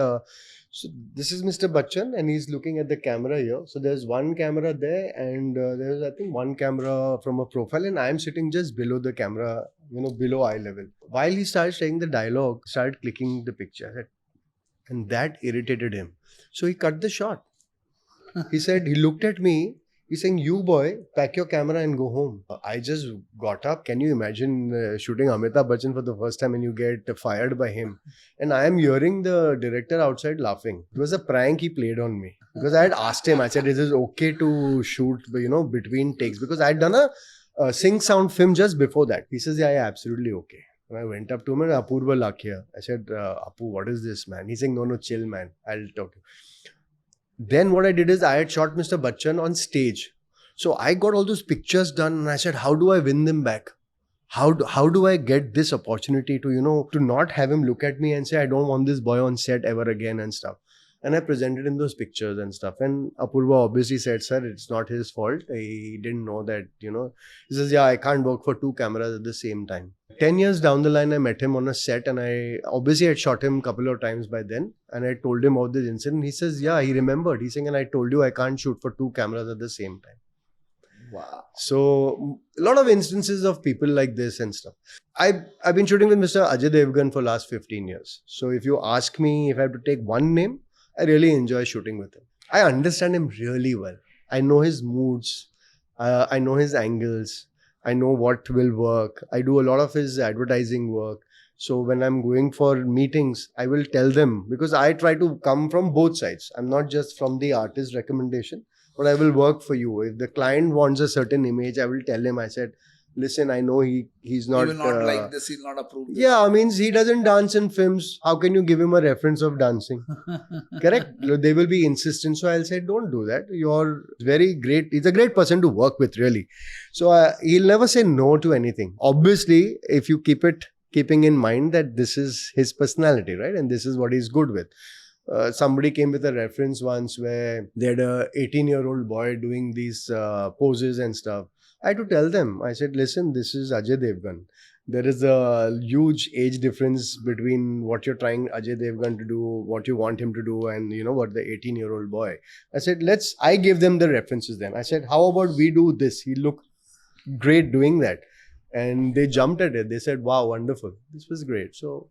so this is Mr. Bachchan, and he's looking at the camera here. So there's one camera there, and there's, I think, one camera from a profile, and I'm sitting just below the camera, below eye level. While he started saying the dialogue, started clicking the picture, and that irritated him. So he cut the shot. He said, he looked at me, he's saying, you boy, pack your camera and go home. I just got up. Can you imagine shooting Amitabh Bachchan for the first time and you get fired by him? And I am hearing the director outside laughing. It was a prank he played on me. Because I had asked him, I said, is it okay to shoot, between takes? Because I had done a sync sound film just before that. He says, yeah, absolutely okay. And I went up to him and Apurva Lakhia. I said, Apu, what is this, man? He's saying, no, chill, man. I'll talk to you. Then what I did is I had shot Mr. Bachchan on stage. So I got all those pictures done and I said, how do I win them back? how do I get this opportunity to, to not have him look at me and say, I don't want this boy on set ever again and stuff. And I presented him those pictures and stuff. And Apurva obviously said, sir, it's not his fault. He didn't know that, He says, yeah, I can't work for 2 cameras at the same time. 10 years down the line, I met him on a set and I obviously had shot him a couple of times by then. And I told him about this incident. He says, yeah, he remembered. He's saying, and I told you I can't shoot for 2 cameras at the same time. Wow. So a lot of instances of people like this and stuff. I've been shooting with Mr. Ajay Devgan for last 15 years. So if you ask me if I have to take one name, I really enjoy shooting with him. I understand him really well. I know his moods. I know his angles. I know what will work. I do a lot of his advertising work. So when I'm going for meetings, I will tell them, because I try to come from both sides. I'm not just from the artist recommendation, but I will work for you. If the client wants a certain image, I will tell him, I said, listen, I know he's not... He will not like this, he'll not approve this. Yeah, means he doesn't dance in films. How can you give him a reference of dancing? Correct? They will be insistent. So I'll say, don't do that. You're very great. He's a great person to work with, really. So he'll never say no to anything. Obviously, if you keeping in mind that this is his personality, right? And this is what he's good with. Somebody came with a reference once where they had a 18-year-old boy doing these poses and stuff. I had to tell them, I said, listen, this is Ajay Devgan. There is a huge age difference between what you're trying Ajay Devgan to do, what you want him to do, and what the 18-year-old boy. I said, I gave them the references then. I said, how about we do this? He looked great doing that. And they jumped at it. They said, wow, wonderful. This was great. So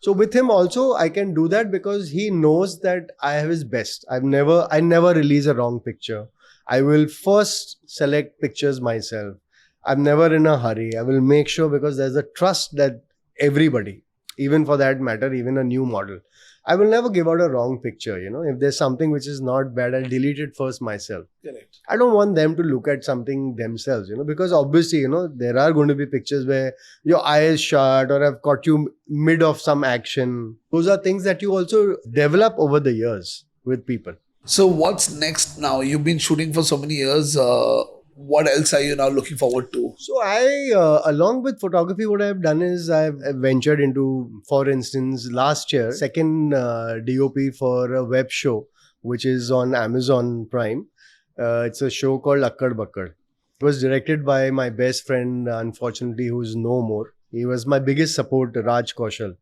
with him also, I can do that because he knows that I have his best. I never release a wrong picture. I will first select pictures myself. I'm never in a hurry. I will make sure, because there's a trust that everybody, even for that matter, even a new model, I will never give out a wrong picture. If there's something which is not bad, I'll delete it first myself. Correct. I don't want them to look at something themselves, because obviously, there are going to be pictures where your eye is shut or I've caught you mid of some action. Those are things that you also develop over the years with people. So what's next now? You've been shooting for so many years. What else are you now looking forward to? So I, along with photography, what I've done is I've ventured into, for instance, last year, second DOP for a web show, which is on Amazon Prime. It's a show called Akkad Bakkad. It was directed by my best friend, unfortunately, who's no more. He was my biggest support, Raj Kaushal.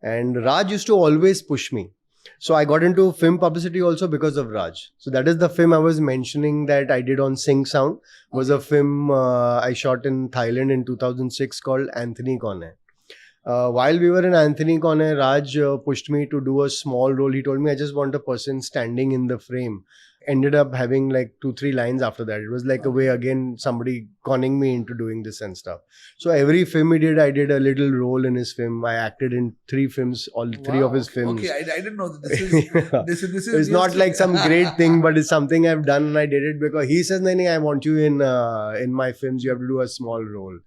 And Raj used to always push me. So I got into film publicity also because of Raj. So that is the film I was mentioning that I did on Sing Sound. It was a film I shot in Thailand in 2006 called Anthony Kone. While we were in Anthony Kone, Raj pushed me to do a small role. He told me, I just want a person standing in the frame. Ended up having like 2-3 lines after that. It was like a way, again, somebody conning me into doing this and stuff. So every film he did, I did a little role in his film. I acted in 3 films, all 3 of his films. Okay, I didn't know that this is this is It's not like some great thing, but it's something I've done and I did it because he says, Naini, I want you in my films. You have to do a small role.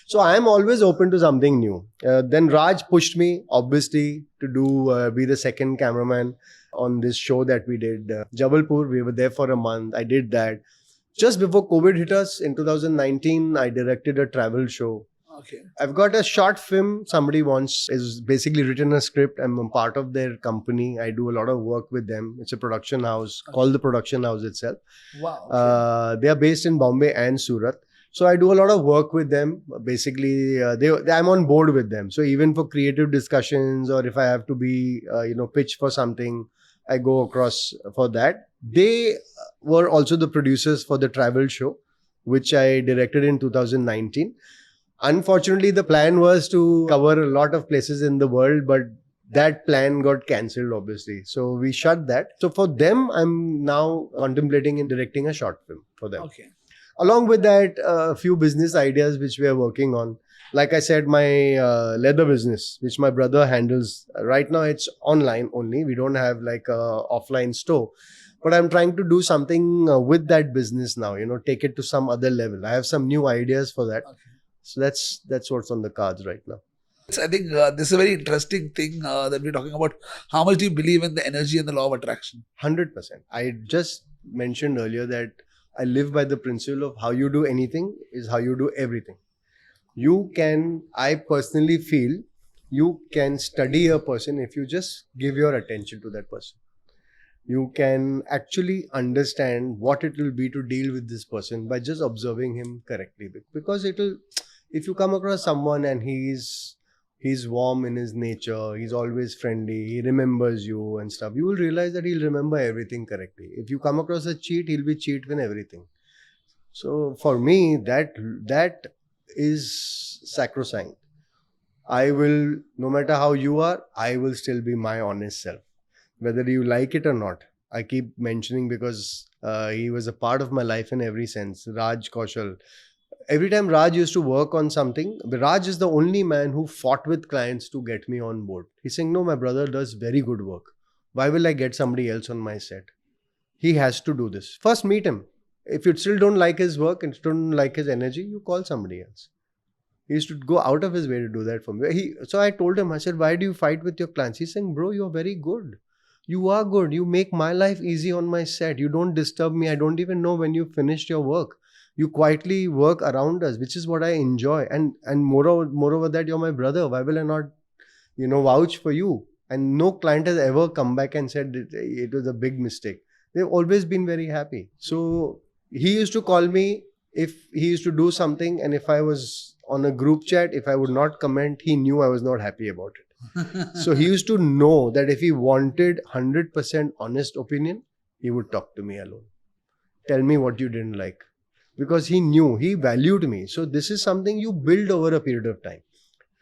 So I'm always open to something new. Then Raj pushed me, obviously, to do be the second cameraman on this show that we did. Jabalpur, we were there for a month. I did that. Just before COVID hit us in 2019, I directed a travel show. Okay. I've got a short film somebody is basically written a script. I'm a part of their company. I do a lot of work with them. It's a production house called The Production House itself. Wow. Okay. They are based in Bombay and Surat. So I do a lot of work with them. Basically, I'm on board with them. So even for creative discussions or if I have to be, pitch for something, I go across for that. They were also the producers for the travel show, which I directed in 2019. Unfortunately, the plan was to cover a lot of places in the world, but that plan got cancelled, obviously. So we shut that. So for them, I'm now contemplating in directing a short film for them. Okay. Along with that, a few business ideas which we are working on. Like I said, my leather business, which my brother handles. Right now, it's online only. We don't have like a offline store. But I'm trying to do something with that business now, take it to some other level. I have some new ideas for that. Okay. So that's what's on the cards right now. I think this is a very interesting thing that we're talking about. How much do you believe in the energy and the law of attraction? 100%. I just mentioned earlier that I live by the principle of how you do anything is how you do everything. I personally feel, you can study a person if you just give your attention to that person. You can actually understand what it will be to deal with this person by just observing him correctly. Because if you come across someone and he's warm in his nature, he's always friendly, he remembers you and stuff, you will realize that he'll remember everything correctly. If you come across a cheat, he'll be cheat with everything. So for me, that is sacrosanct. I will, no matter how you are, I will still be my honest self, whether you like it or not. I keep mentioning because he was a part of my life in every sense. Raj Kaushal. Every time Raj used to work on something, Raj is the only man who fought with clients to get me on board. He's saying, no, my brother does very good work. Why will I get somebody else on my set? He has to do this. First, meet him. If you still don't like his work and don't like his energy, you call somebody else. He used to go out of his way to do that for me. So I told him, I said, why do you fight with your clients? He's saying, bro, you're very good. You are good. You make my life easy on my set. You don't disturb me. I don't even know when you finished your work. You quietly work around us, which is what I enjoy. And moreover that you're my brother. Why will I not, vouch for you? And no client has ever come back and said it was a big mistake. They've always been very happy. So he used to call me if he used to do something, and if I was on a group chat, if I would not comment, he knew I was not happy about it. So he used to know that if he wanted 100% honest opinion, he would talk to me alone. Tell me what you didn't like. Because he knew, he valued me. So this is something you build over a period of time.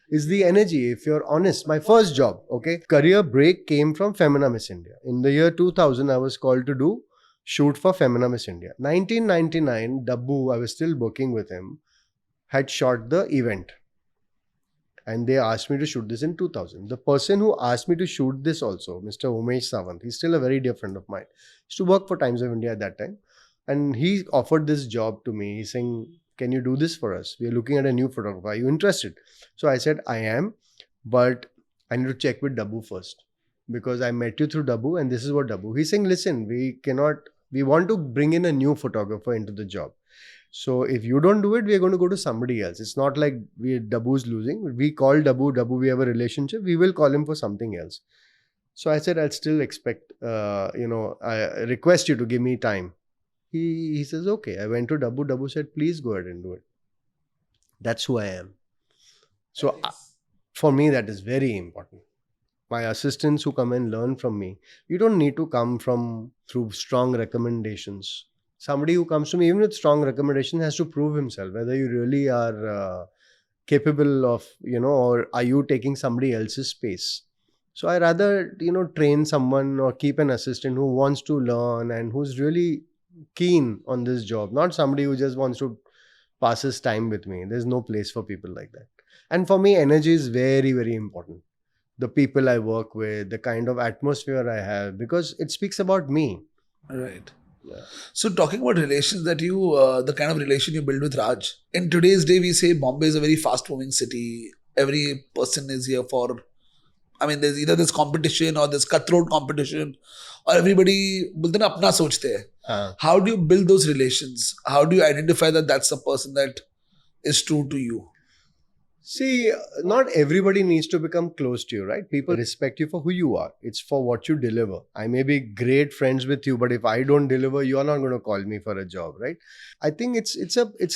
Is the energy, if you're honest. My first job, career break came from Femina Miss India. In the year 2000, I was called to shoot for Femina Miss India. 1999, Dabbu, I was still working with him, had shot the event. And they asked me to shoot this in 2000. The person who asked me to shoot this also, Mr. Umesh Sawant, he's still a very dear friend of mine. He used to work for Times of India at that time. And he offered this job to me. He's saying, can you do this for us? We are looking at a new photographer. Are you interested? So I said, I am, but I need to check with Dabbu first. Because I met you through Dabbu and this is what Dabbu. He's saying, listen, we want to bring in a new photographer into the job. So if you don't do it, we are going to go to somebody else. It's not like Dabbu's losing. We call Dabbu, we have a relationship. We will call him for something else. So I said, I'll still expect, I request you to give me time. He says, okay. I went to Dabbu. Dabbu said, please go ahead and do it. That's who I am. So for me, that is very important. My assistants who come and learn from me, you don't need to come through strong recommendations. Somebody who comes to me, even with strong recommendation, has to prove himself, whether you really are capable of, or are you taking somebody else's space. So I rather, train someone or keep an assistant who wants to learn and who's really keen on this job, not somebody who just wants to pass his time with me. There's no place for people like that. And for me, energy is very, very important. The people I work with, the kind of atmosphere I have, because it speaks about me. Right. Yeah. So talking about relations that the kind of relation you build with Raj. In today's day, we say Bombay is a very fast moving city. Every person is here there's either this competition or this cutthroat competition, or everybody apna sochte hai. How do you build those relations? How do you identify that that's the person that is true to you? See, not everybody needs to become close to you, right? People respect you for who you are. It's for what you deliver. I may be great friends with you, but if I don't deliver, you're not going to call me for a job, right? I think it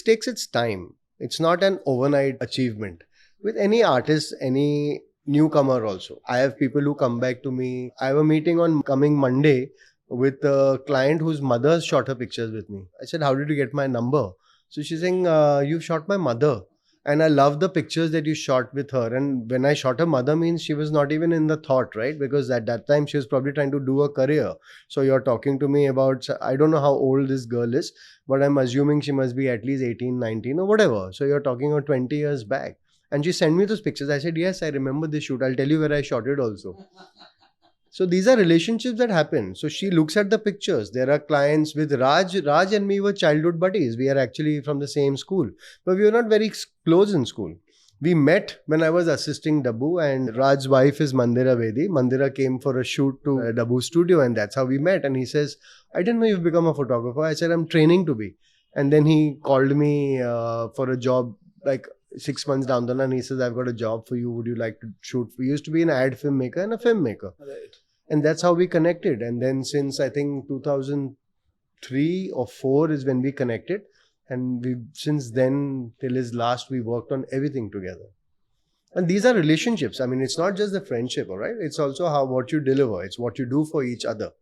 takes its time. It's not an overnight achievement. With any artist, any newcomer also. I have people who come back to me. I have a meeting on coming Monday with a client whose mother shot her pictures with me. I said, how did you get my number? So she's saying, you shot my mother. And I love the pictures that you shot with her. And when I shot her mother means she was not even in the thought, right? Because at that time she was probably trying to do a career. So you're talking to me about, I don't know how old this girl is, but I'm assuming she must be at least 18, 19 or whatever. So you're talking about 20 years back. And she sent me those pictures. I said, yes, I remember this shoot. I'll tell you where I shot it also. So these are relationships that happen. So she looks at the pictures. There are clients with Raj. Raj and me were childhood buddies. We are actually from the same school. But we were not very close in school. We met when I was assisting Dabbu, and Raj's wife is Mandira Vedi. Mandira came for a shoot to Dabbu's studio, and that's how we met. And he says, I didn't know you've become a photographer. I said, I'm training to be. And then he called me for a job. Like, 6 months down the line, he says, I've got a job for you. Would you like to shoot? We used to be an ad filmmaker and a filmmaker. Right. And that's how we connected. And then since I think 2003 or 4 is when we connected. And we since then till his last, we worked on everything together. And these are relationships. I mean, it's not just the friendship, all right? It's also what you deliver. It's what you do for each other.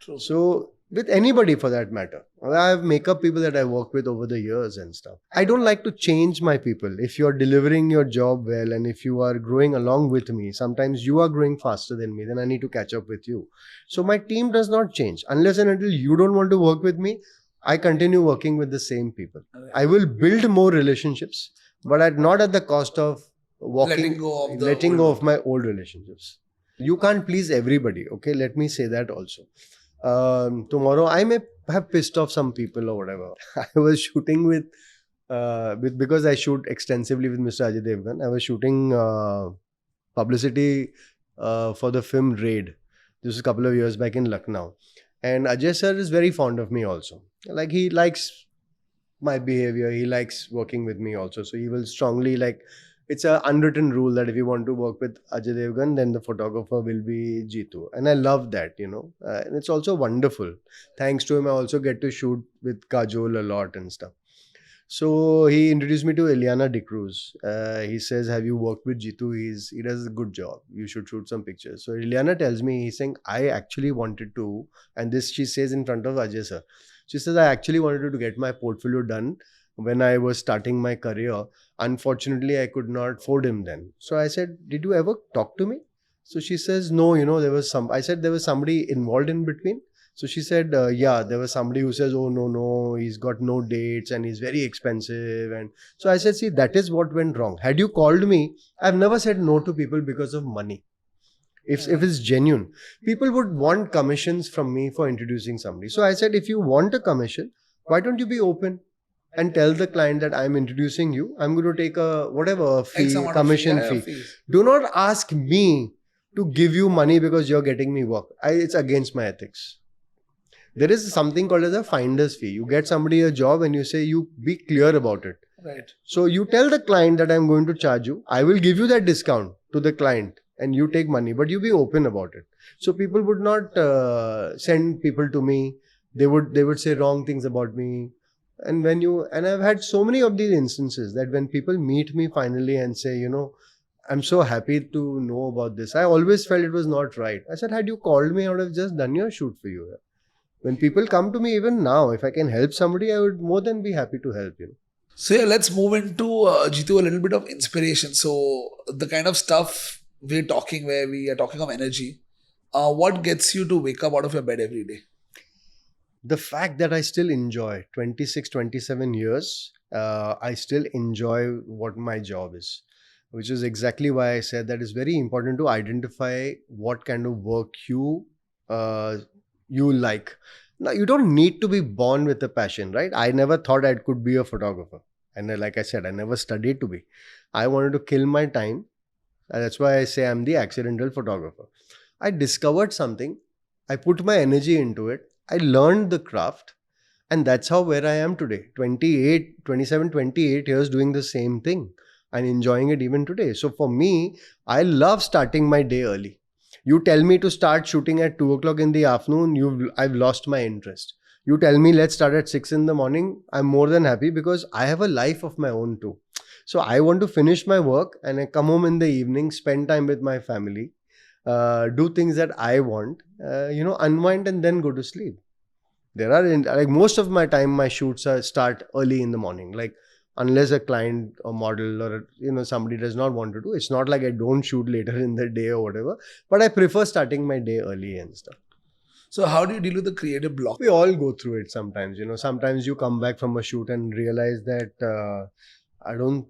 True. So with anybody for that matter. I have makeup people that I work with over the years and stuff. I don't like to change my people. If you're delivering your job well and if you are growing along with me, sometimes you are growing faster than me, then I need to catch up with you. So my team does not change. Unless and until you don't want to work with me, I continue working with the same people. I will build more relationships, but not at the cost of letting go of my old relationships. You can't please everybody, okay? Let me say that also. Tomorrow I may have pissed off some people or whatever. I was shooting with because I shoot extensively with Mr. Ajay Devgan. I was shooting publicity for the film Raid. This was a couple of years back in Lucknow. And Ajay sir is very fond of me also. Like, he likes my behavior. He likes working with me also. So he will strongly, like, it's an unwritten rule that if you want to work with Ajay Devgan, then the photographer will be Jeetu. And I love that, you know. And it's also wonderful. Thanks to him, I also get to shoot with Kajol a lot and stuff. So he introduced me to Ileana D'Cruz. He says, have you worked with Jeetu? He does a good job. You should shoot some pictures. So Ileana tells me, he's saying, I actually wanted to, and this she says in front of Ajay sir. She says, I actually wanted to get my portfolio done when I was starting my career. Unfortunately, I could not afford him then. So I said, did you ever talk to me? So she says, no, you know, I said, there was somebody involved in between. So she said, yeah, there was somebody who says, oh, no, he's got no dates and he's very expensive. And so I said, see, that is what went wrong. Had you called me, I've never said no to people because of money. If it's genuine, people would want commissions from me for introducing somebody. So I said, if you want a commission, why don't you be open and tell the client that I'm introducing you. I'm going to take a fee, commission fee. Do not ask me to give you money because you're getting me work. It's against my ethics. There is something called as a finder's fee. You get somebody a job and you say, you be clear about it. Right. So you tell the client that I'm going to charge you. I will give you that discount to the client and you take money, but you be open about it. So people would not send people to me. They would say wrong things about me. And I've had so many of these instances that when people meet me finally and say, you know, I'm so happy to know about this. I always felt it was not right. I said, had you called me, I would have just done your shoot for you. When people come to me, even now, if I can help somebody, I would more than be happy to help you. So yeah, let's move into Jeetu, a little bit of inspiration. So the kind of stuff where we are talking of energy. What gets you to wake up out of your bed every day? The fact that I still enjoy 26, 27 years, I still enjoy what my job is, which is exactly why I said that it's very important to identify what kind of work you like. Now, you don't need to be born with a passion, right? I never thought I could be a photographer. And like I said, I never studied to be. I wanted to kill my time. And that's why I say I'm the accidental photographer. I discovered something. I put my energy into it. I learned the craft. And that's where I am today. 27, 28 years doing the same thing and enjoying it even today. So for me, I love starting my day early. You tell me to start shooting at 2 o'clock in the afternoon, I've lost my interest. You tell me let's start at 6 in the morning, I'm more than happy because I have a life of my own too. So I want to finish my work and I come home in the evening, spend time with my family, do things that I want, unwind and then go to sleep. There are, like most of my time, my shoots start early in the morning. Like unless a client or model or somebody does not want to do, it's not like I don't shoot later in the day or whatever, but I prefer starting my day early and stuff. So how do you deal with the creative block? We all go through it sometimes. Sometimes you come back from a shoot and realize that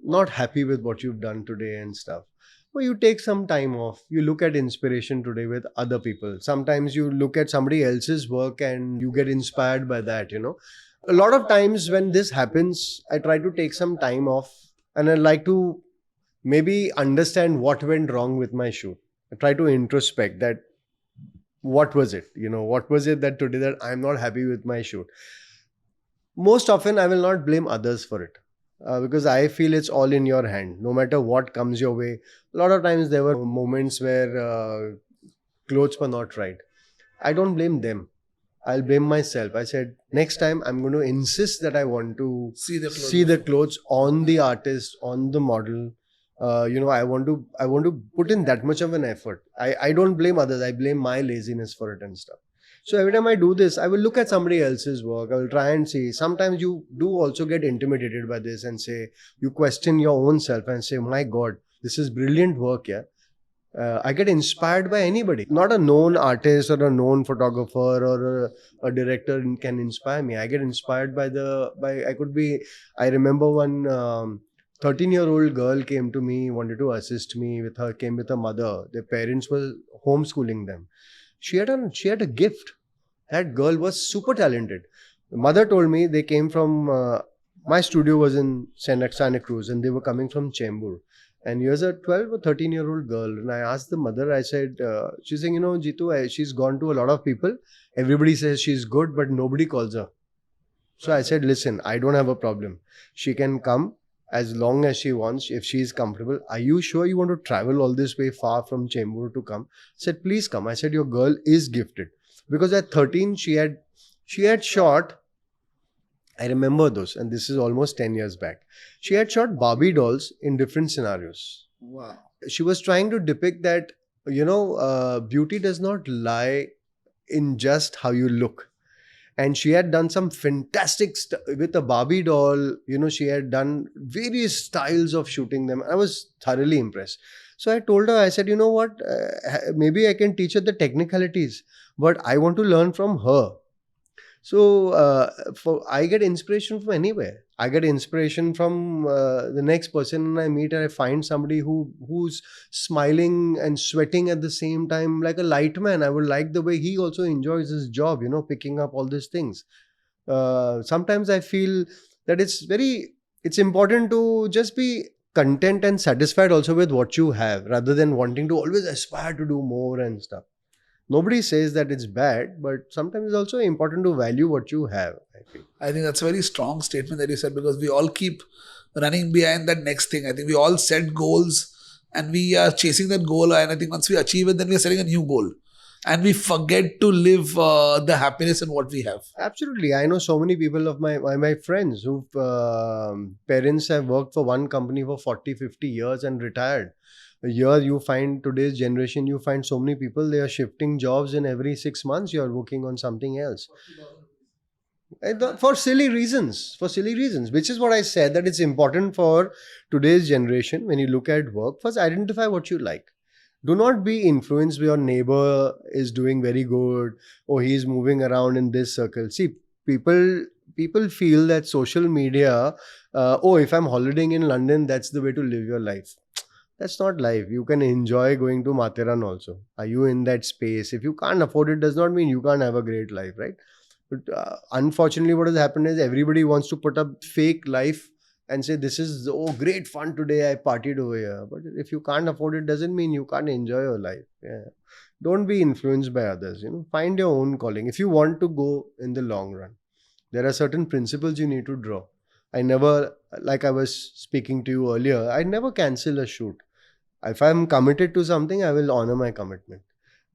not happy with what you've done today and stuff. Well, you take some time off. You look at inspiration today with other people. Sometimes you look at somebody else's work and you get inspired by that, A lot of times when this happens, I try to take some time off and I like to maybe understand what went wrong with my shoot. I try to introspect that what was it? What was it that today that I'm not happy with my shoot? Most often, I will not blame others for it. because I feel it's all in your hand. No matter what comes your way. A lot of times there were moments where clothes were not right. I don't blame them. I'll blame myself. I said, next time I'm going to insist that I want to see the clothes on the artist, on the model. I want to put in that much of an effort. I don't blame others. I blame my laziness for it and stuff. So every time I do this, I will look at somebody else's work. I will try and see. Sometimes you do also get intimidated by this and say, you question your own self and say, my God, this is brilliant work, yeah. I get inspired by anybody. Not a known artist or a known photographer or a director can inspire me. I get inspired by I remember one 13-year-old girl came to me, wanted to assist me came with her mother. Their parents were homeschooling them. She had a gift. That girl was super talented. The mother told me they came from, my studio was in Santa Cruz and they were coming from Chembur. And here's a 12 or 13-year-old girl. And I asked the mother, I said, she's saying, Jitu, she's gone to a lot of people. Everybody says she's good, but nobody calls her. So I said, listen, I don't have a problem. She can come as long as she wants, if she is comfortable. Are you sure you want to travel all this way far from Chembur to come? I said, please come. I said, your girl is gifted. Because at 13, she had shot, I remember those, and this is almost 10 years back. She had shot Barbie dolls in different scenarios. Wow. She was trying to depict that, beauty does not lie in just how you look. And she had done some fantastic stuff with a Barbie doll. She had done various styles of shooting them. I was thoroughly impressed. So I told her, I said, you know what, maybe I can teach her the technicalities, but I want to learn from her. So I get inspiration from anywhere. I get inspiration from the next person I meet, and I find somebody who's smiling and sweating at the same time, like a light man. I would like the way he also enjoys his job, picking up all these things. Sometimes I feel that it's important to just be content and satisfied also with what you have, rather than wanting to always aspire to do more and stuff. Nobody says that it's bad, but sometimes it's also important to value what you have, I feel. I think that's a very strong statement that you said, because we all keep running behind that next thing. I think we all set goals and we are chasing that goal, and I think once we achieve it, then we are setting a new goal. And we forget to live the happiness in what we have. Absolutely. I know so many people of my friends whose parents have worked for one company for 40, 50 years and retired. Here you find today's generation, you find so many people, they are shifting jobs, and every 6 months you are working on something else. For silly reasons, which is what I said, that it's important for today's generation, when you look at work, first identify what you like. Do not be influenced by your neighbor is doing very good, or he is moving around in this circle. See, people feel that social media, if I'm holidaying in London, that's the way to live your life. That's not life. You can enjoy going to Matheran also. Are you in that space? If you can't afford it, does not mean you can't have a great life, right? But unfortunately, what has happened is everybody wants to put up fake life and say, this is great fun today, I partied over here. But if you can't afford it, doesn't mean you can't enjoy your life. Yeah. Don't be influenced by others. Find your own calling. If you want to go in the long run, there are certain principles you need to draw. I never, like I was speaking to you earlier, I never cancel a shoot. If I'm committed to something, I will honor my commitment.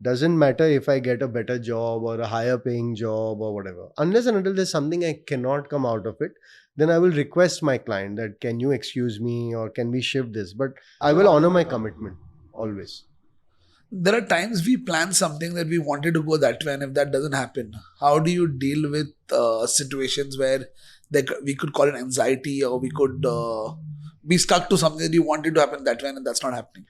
Doesn't matter if I get a better job or a higher paying job or whatever. Unless and until there's something I cannot come out of it, then I will request my client that, can you excuse me, or can we shift this? But I will honor my commitment always. There are times we plan something that we wanted to go that way, and if that doesn't happen, how do you deal with situations where we could call it anxiety, or we could be stuck to something that you wanted to happen that way and that's not happening?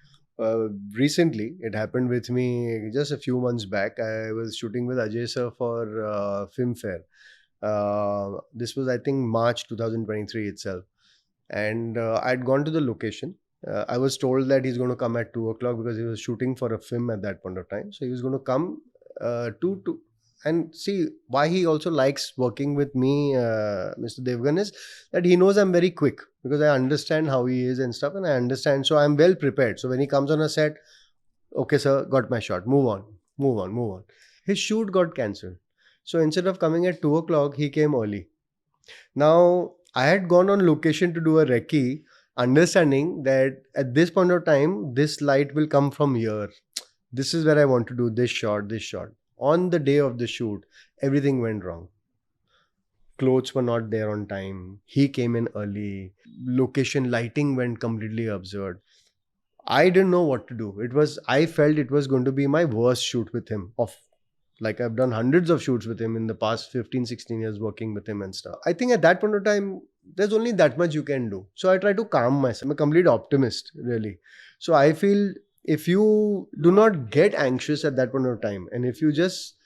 Recently, it happened with me just a few months back. I was shooting with Ajay sir for Filmfare. This was, I think, March 2023 itself. And I'd gone to the location. I was told that he's going to come at 2 o'clock because he was shooting for a film at that point of time. So he was going to come and see why he also likes working with me, Mr. Devgan, is that he knows I'm very quick because I understand how he is and stuff, and I understand. So I'm well prepared. So when he comes on a set, okay, sir, got my shot. Move on. His shoot got cancelled. So instead of coming at 2 o'clock, he came early. Now, I had gone on location to do a recce, understanding that at this point of time, this light will come from here. This is where I want to do this shot, this shot. On the day of the shoot, everything went wrong. Clothes were not there on time. He came in early. Location lighting went completely absurd. I didn't know what to do. I felt it was going to be my worst shoot with him. Like I've done hundreds of shoots with him in the past 15, 16 years working with him and stuff. I think at that point of time, there's only that much you can do. So I try to calm myself. I'm a complete optimist, really. So I feel if you do not get anxious at that point of time, and if you just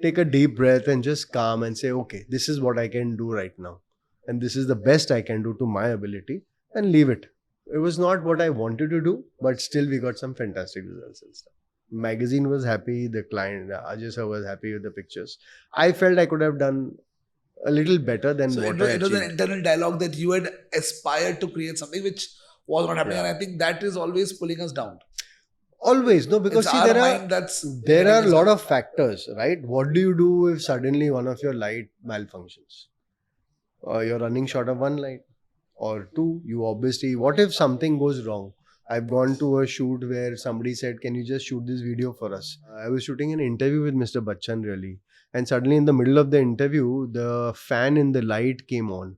take a deep breath and just calm and say, okay, this is what I can do right now. And this is the best I can do to my ability, and leave it. It was not what I wanted to do, but still we got some fantastic results and stuff. Magazine was happy, the client, Ajay sir was happy with the pictures. I felt I could have done a little better than So what it I was an achieved. internal dialogue that you had aspired to create something which was not happening, and I think that is always pulling us down. Always, no, because It's see, our there mind that's are a getting us lot down. of factors, right? What do you do if suddenly one of your light malfunctions? You're running short of one light, or two, you obviously, what if something goes wrong? I've gone to a shoot where somebody said, can you just shoot this video for us? I was shooting an interview with Mr. Bachchan, really. And suddenly in the middle of the interview, the fan in the light came on.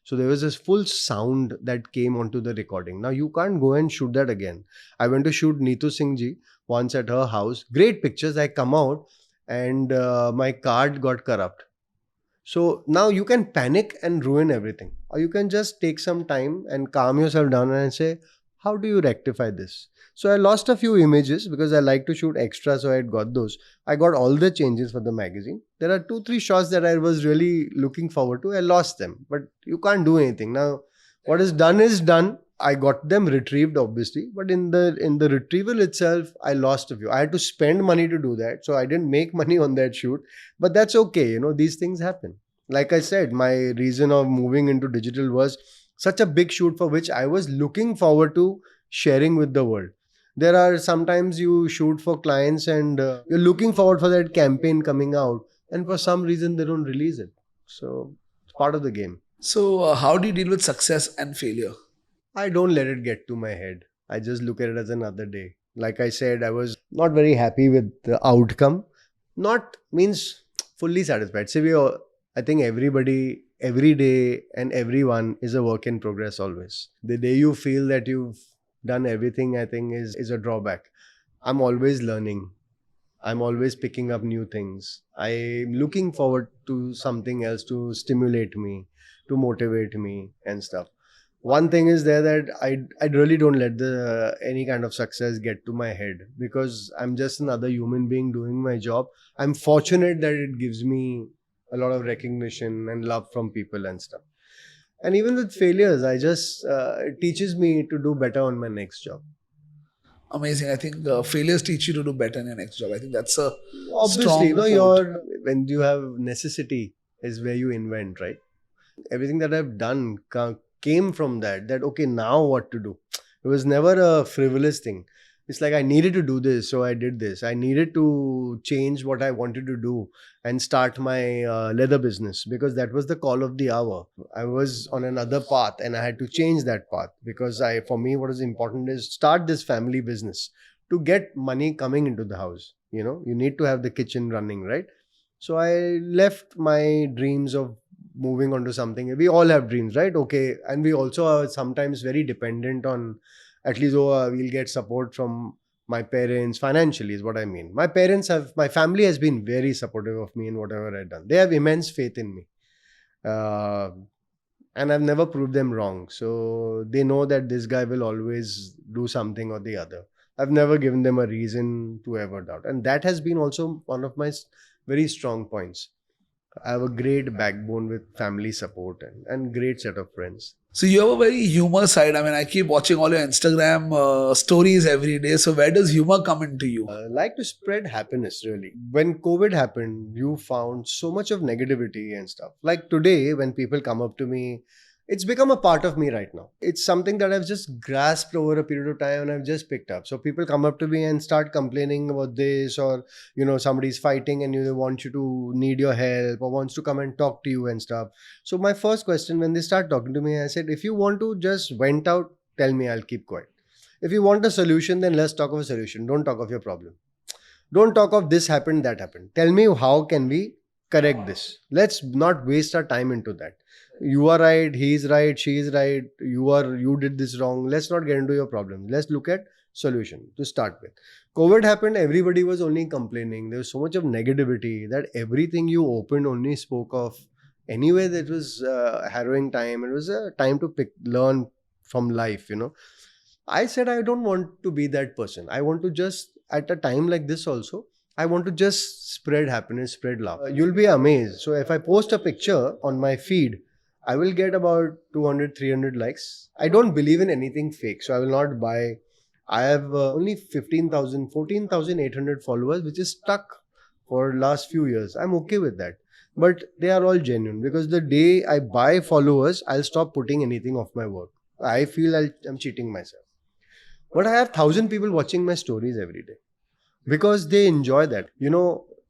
So there was this full sound that came onto the recording. Now you can't go and shoot that again. I went to shoot Neetu Singh ji once at her house. Great pictures. I come out and my card got corrupt. So now you can panic and ruin everything. Or you can just take some time and calm yourself down and say, how do you rectify this? So I lost a few images because I like to shoot extra, so I had got those. I got all the changes for the magazine. There are 2-3 shots that I was really looking forward to. I lost them, but you can't do anything. Now, what is done. I got them retrieved, obviously, but in the retrieval itself, I lost a few. I had to spend money to do that, so I didn't make money on that shoot. But that's okay, these things happen. Like I said, my reason of moving into digital was such a big shoot for which I was looking forward to sharing with the world. There are sometimes you shoot for clients and you're looking forward for that campaign coming out, and for some reason they don't release it. So it's part of the game. So how do you deal with success and failure? I don't let it get to my head. I just look at it as another day. Like I said, I was not very happy with the outcome. Not means fully satisfied. See, I think everybody, every day and everyone is a work in progress always. The day you feel that you've done everything, I think is a drawback. I'm always learning. I'm always picking up new things. I'm looking forward to something else to stimulate me, to motivate me and stuff. One thing is there that I really don't let any kind of success get to my head, because I'm just another human being doing my job. I'm fortunate that it gives me a lot of recognition and love from people and stuff. And even with failures, it teaches me to do better on my next job. Amazing. I think failures teach you to do better in your next job. I think that's a Obviously, strong when you have necessity is where you invent, right? Everything that I've done came from that okay, now what to do? It was never a frivolous thing. It's like I needed to do this, so I did this. I needed to change what I wanted to do and start my leather business, because that was the call of the hour. I was on another path and I had to change that path, because for me, what is important is start this family business to get money coming into the house. You need to have the kitchen running, right? So I left my dreams of moving on to something. We all have dreams, right? Okay. And we also are sometimes very dependent on, at least we'll get support from my parents financially, is what I mean. My family has been very supportive of me in whatever I've done. They have immense faith in me. And I've never proved them wrong. So they know that this guy will always do something or the other. I've never given them a reason to ever doubt. And that has been also one of my very strong points. I have a great backbone with family support and great set of friends. So you have a very humor side. I mean, I keep watching all your Instagram stories every day. So where does humor come into you? I like to spread happiness, really. When COVID happened, you found so much of negativity and stuff. Like today, when people come up to me, it's become a part of me right now. It's something that I've just grasped over a period of time and I've just picked up. So people come up to me and start complaining about this, or somebody's fighting and they want you to need your help or wants to come and talk to you and stuff. So my first question when they start talking to me, I said, if you want to just vent out, tell me, I'll keep quiet. If you want a solution, then let's talk of a solution. Don't talk of your problem. Don't talk of this happened, that happened. Tell me, how can we correct this? Let's not waste our time into that. You are right, he is right, she is right, you did this wrong. Let's not get into your problem. Let's look at solution to start with. COVID happened, everybody was only complaining. There was so much of negativity that everything you opened only spoke of. Anyway, that was a harrowing time. It was a time to learn from life, I said, I don't want to be that person. I want to just, at a time like this also, I want to just spread happiness, spread love. You'll be amazed. So if I post a picture on my feed, I will get about 200, 300 likes. I don't believe in anything fake, so I will not buy. I have only 14,800 followers, which is stuck for last few years. I'm okay with that. But they are all genuine, because the day I buy followers, I'll stop putting anything of my work. I feel I'm cheating myself. But I have 1,000 people watching my stories every day because they enjoy that.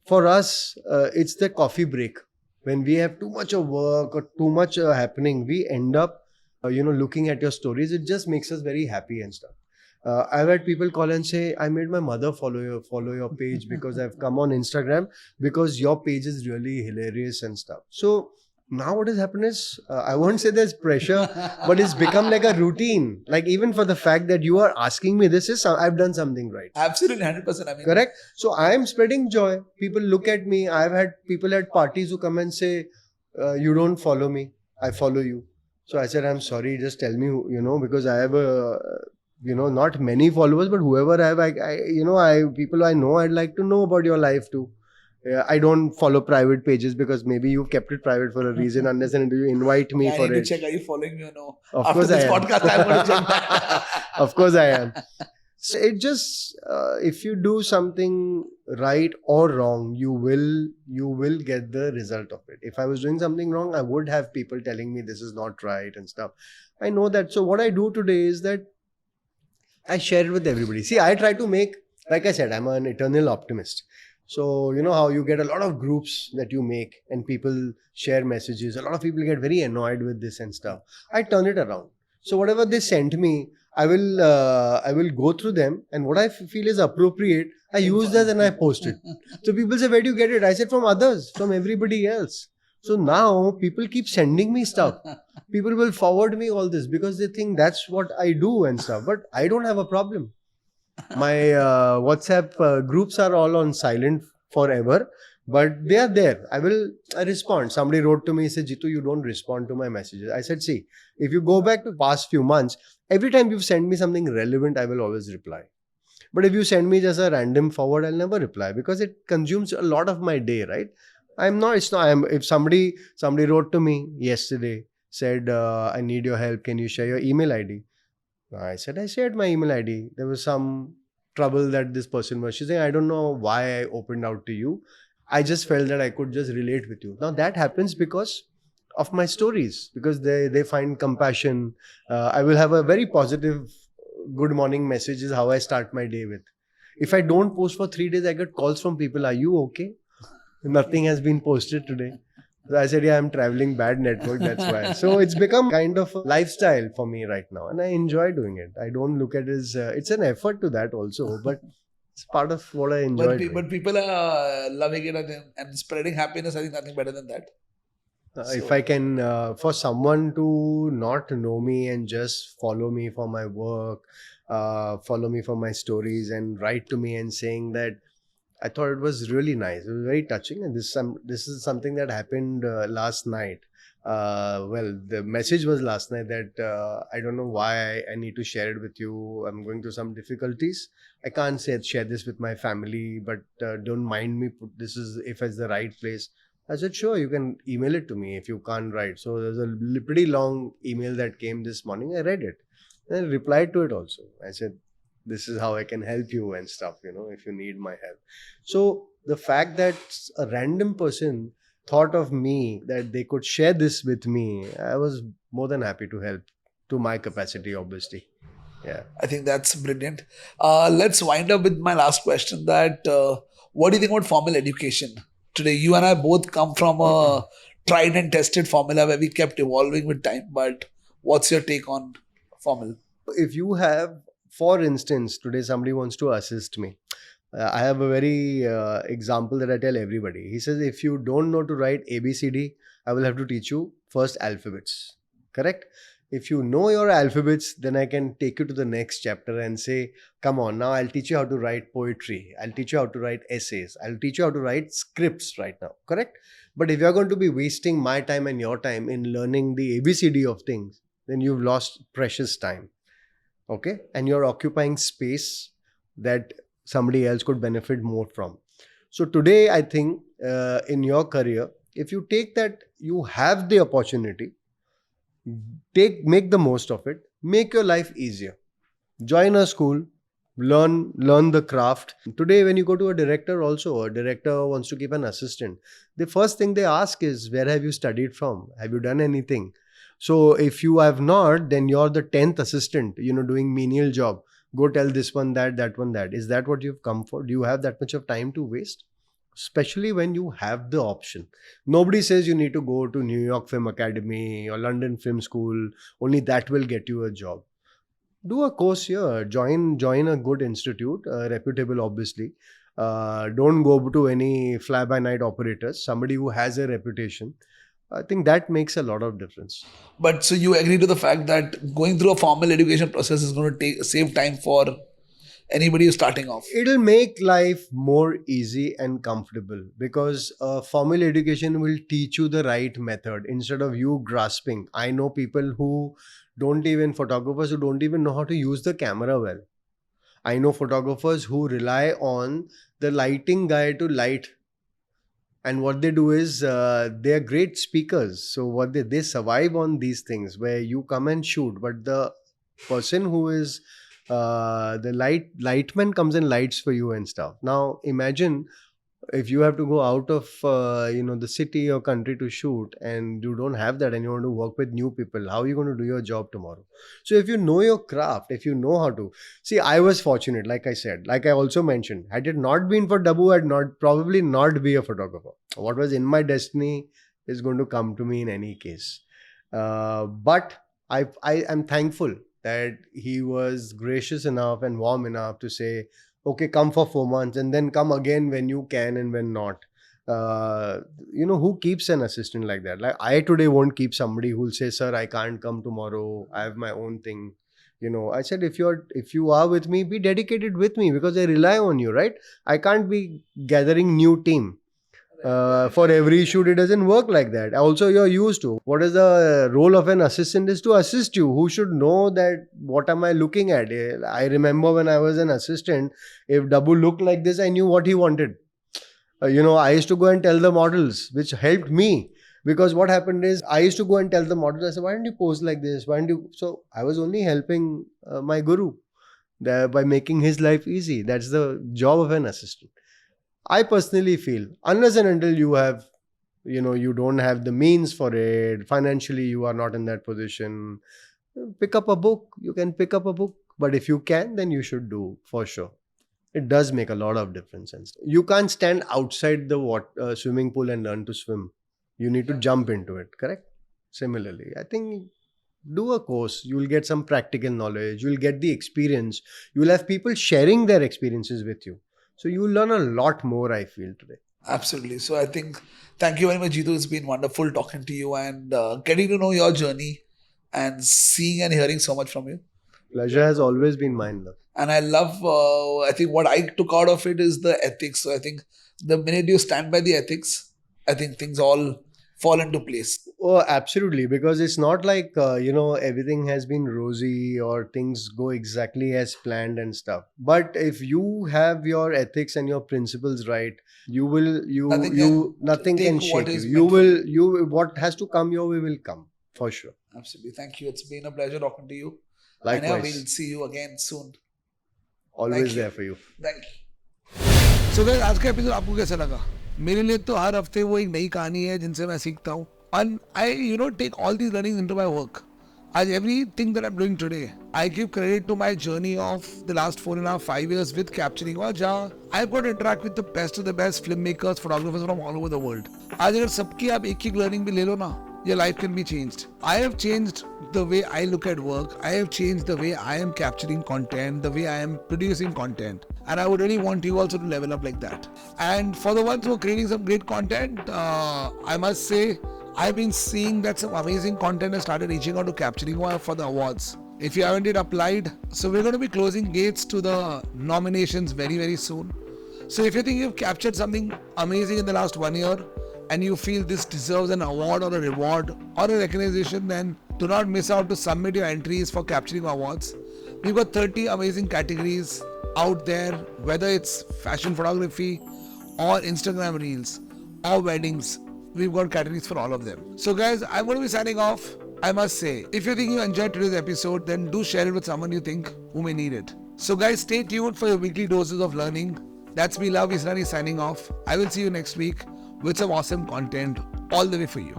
For us, it's the coffee break. When we have too much of work or too much happening, we end up, looking at your stories. It just makes us very happy and stuff. I've had people call and say, I made my mother follow your page because I've come on Instagram because your page is really hilarious and stuff. So now what has happened is, I won't say there's pressure, but it's become like a routine. Like even for the fact that you are asking me this, I've done something right. Absolutely, 100%. Correct? So I am spreading joy. People look at me. I've had people at parties who come and say, you don't follow me, I follow you. So I said, I'm sorry, just tell me, because I have not many followers, but whoever I have, people I know, I'd like to know about your life too. I don't follow private pages because maybe you've kept it private for a reason, unless and until you invite me for I need it. to check, are you following me or no? Of After course this I am. podcast, I'm going to check that. Of course I am. So it just, if you do something right or wrong, you will get the result of it. If I was doing something wrong, I would have people telling me this is not right and stuff. I know that. So what I do today is that I share it with everybody. See, I try to make, like I said, I'm an eternal optimist. So, how you get a lot of groups that you make and people share messages. A lot of people get very annoyed with this and stuff. I turn it around. So whatever they send me, I will go through them, and what I feel is appropriate, I use that and I post it. So people say, where do you get it? I said, from others, from everybody else. So now people keep sending me stuff. People will forward me all this because they think that's what I do and stuff. But I don't have a problem. My WhatsApp groups are all on silent forever, but they are there. I respond. Somebody wrote to me, said, Jitu, you don't respond to my messages. I said, see, if you go back to past few months, every time you've sent me something relevant, I will always reply. But if you send me just a random forward, I'll never reply because it consumes a lot of my day, right? If somebody wrote to me yesterday, said, I need your help, can you share your email ID? I said, I shared my email ID. There was some trouble that this person was. She's saying, I don't know why I opened out to you. I just felt that I could just relate with you. Now that happens because of my stories, because they find compassion. I will have a very positive good morning message is how I start my day with. If I don't post for 3 days, I get calls from people, are you okay? Nothing has been posted today. So I said, yeah, I'm traveling, bad network, that's why. So it's become kind of a lifestyle for me right now. And I enjoy doing it. I don't look at it as, it's an effort to that also, but it's part of what I enjoy doing. But people are loving it and spreading happiness. I think nothing better than that. If I can, for someone to not know me and just follow me for my work, follow me for my stories and write to me and saying that, I thought it was really nice. It was very touching. And this is something that happened last night. The message was last night that I don't know why I need to share it with you. I'm going through some difficulties. I can't share this with my family, but don't mind me. This is if it's the right place. I said, sure, you can email it to me if you can't write. So there's a pretty long email that came this morning. I read it and I replied to it also. I said, this is how I can help you and stuff, if you need my help. So the fact that a random person thought of me, that they could share this with me, I was more than happy to help to my capacity, obviously. Yeah. I think that's brilliant. Let's wind up with my last question. That what do you think about formal education today? You and I both come from a tried and tested formula where we kept evolving with time. But what's your take on formal? If you have, for instance, today somebody wants to assist me. I have a very example that I tell everybody. He says, if you don't know to write ABCD, I will have to teach you first alphabets. Correct? If you know your alphabets, then I can take you to the next chapter and say, come on, now I'll teach you how to write poetry. I'll teach you how to write essays. I'll teach you how to write scripts right now. Correct? But if you're going to be wasting my time and your time in learning the ABCD of things, then you've lost precious time. Okay? And you're occupying space that somebody else could benefit more from. So today, I think in your career, if you take that, you have the opportunity, make the most of it, make your life easier. Join a school, learn the craft. Today, when you go to a director wants to keep an assistant. The first thing they ask is, where have you studied from? Have you done anything? So if you have not, then you're the 10th assistant, doing menial job. Go tell this one that one that. Is that what you've come for? Do you have that much of time to waste? Especially when you have the option. Nobody says you need to go to New York Film Academy or London Film School. Only that will get you a job. Do a course here. Join a good institute, reputable obviously. Don't go to any fly-by-night operators. Somebody who has a reputation. I think that makes a lot of difference. But so you agree to the fact that going through a formal education process is going to save time for anybody who's starting off? It'll make life more easy and comfortable because formal education will teach you the right method instead of you grasping. I know people photographers who don't even know how to use the camera well. I know photographers who rely on the lighting guy to light. And what they do is they are great speakers. So what they survive on these things where you come and shoot, but the person who is the lightman comes and lights for you and stuff. Now imagine if you have to go out of the city or country to shoot and you don't have that and you want to work with new people, how are you going to do your job tomorrow? So if you know your craft, if you know how to see, I was fortunate, like I said, like I also mentioned, had it not been for Dabu, I'd probably not be a photographer. What was in my destiny is going to come to me in any case. But I am thankful that he was gracious enough and warm enough to say, okay, come for 4 months and then come again when you can and when not. Who keeps an assistant like that? Like I today won't keep somebody who'll say, sir, I can't come tomorrow. I have my own thing. I said, if you are with me, be dedicated with me because I rely on you, right? I can't be gathering new team. For every shoot, it doesn't work like that. Also, you're used to. What is the role of an assistant is to assist you. Who should know that what am I looking at? I remember when I was an assistant, if Dabu looked like this, I knew what he wanted. I used to go and tell the models, which helped me. Because what happened is, I used to go and tell the models, I said, why don't you pose like this? So I was only helping my guru by making his life easy. That's the job of an assistant. I personally feel, unless and until you have, you don't have the means for it, financially you are not in that position, pick up a book. You can pick up a book. But if you can, then you should do, for sure. It does make a lot of difference. You can't stand outside the swimming pool and learn to swim. You need to jump into it, correct? Similarly, I think do a course. You will get some practical knowledge. You will get the experience. You will have people sharing their experiences with you. So you will learn a lot more, I feel, today. Absolutely. So I think, thank you very much, Jeetu. It's been wonderful talking to you and getting to know your journey and seeing and hearing so much from you. Pleasure has always been mine, love. And I love, I think what I took out of it is the ethics. So I think the minute you stand by the ethics, I think things all fall into place. Oh, absolutely. Because it's not like, everything has been rosy or things go exactly as planned and stuff. But if you have your ethics and your principles right, nothing can shake you. What has to come your way will come, for sure. Absolutely. Thank you. It's been a pleasure talking to you. Likewise. And we'll see you again soon. Always there for you. Thank you. So guys, आज का episode आपको कैसा लगा? मेरे लिए तो हर हफ्ते वो एक नई कहानी है जिनसे मैं सीखता हूँ. And I, take all these learnings into my work. As everything that I'm doing today, I give credit to my journey of the last 4.5 years with capturing. और जहाँ I've got to interact with the best of the best filmmakers, photographers from all over the world. आज अगर सबकी आप एक learning भी ले लो ना, your life can be changed. I have changed the way I look at work. I have changed the way I am capturing content, the way I am producing content. And I would really want you also to level up like that. And for the ones who are creating some great content, I must say, I've been seeing that some amazing content has started reaching out to capturing for the awards. If you haven't yet applied, so we're going to be closing gates to the nominations very, very soon. So if you think you've captured something amazing in the last 1 year and you feel this deserves an award or a reward or a recognition, then do not miss out to submit your entries for capturing awards. We've got 30 amazing categories out there, whether it's fashion photography or Instagram reels or weddings. We've got categories for all of them. So guys, I'm going to be signing off. I must say, if you think you enjoyed today's episode, then do share it with someone you think who may need it. So guys, stay tuned for your weekly doses of learning. That's me, Love Israni, signing off. I will see you next week with some awesome content all the way for you.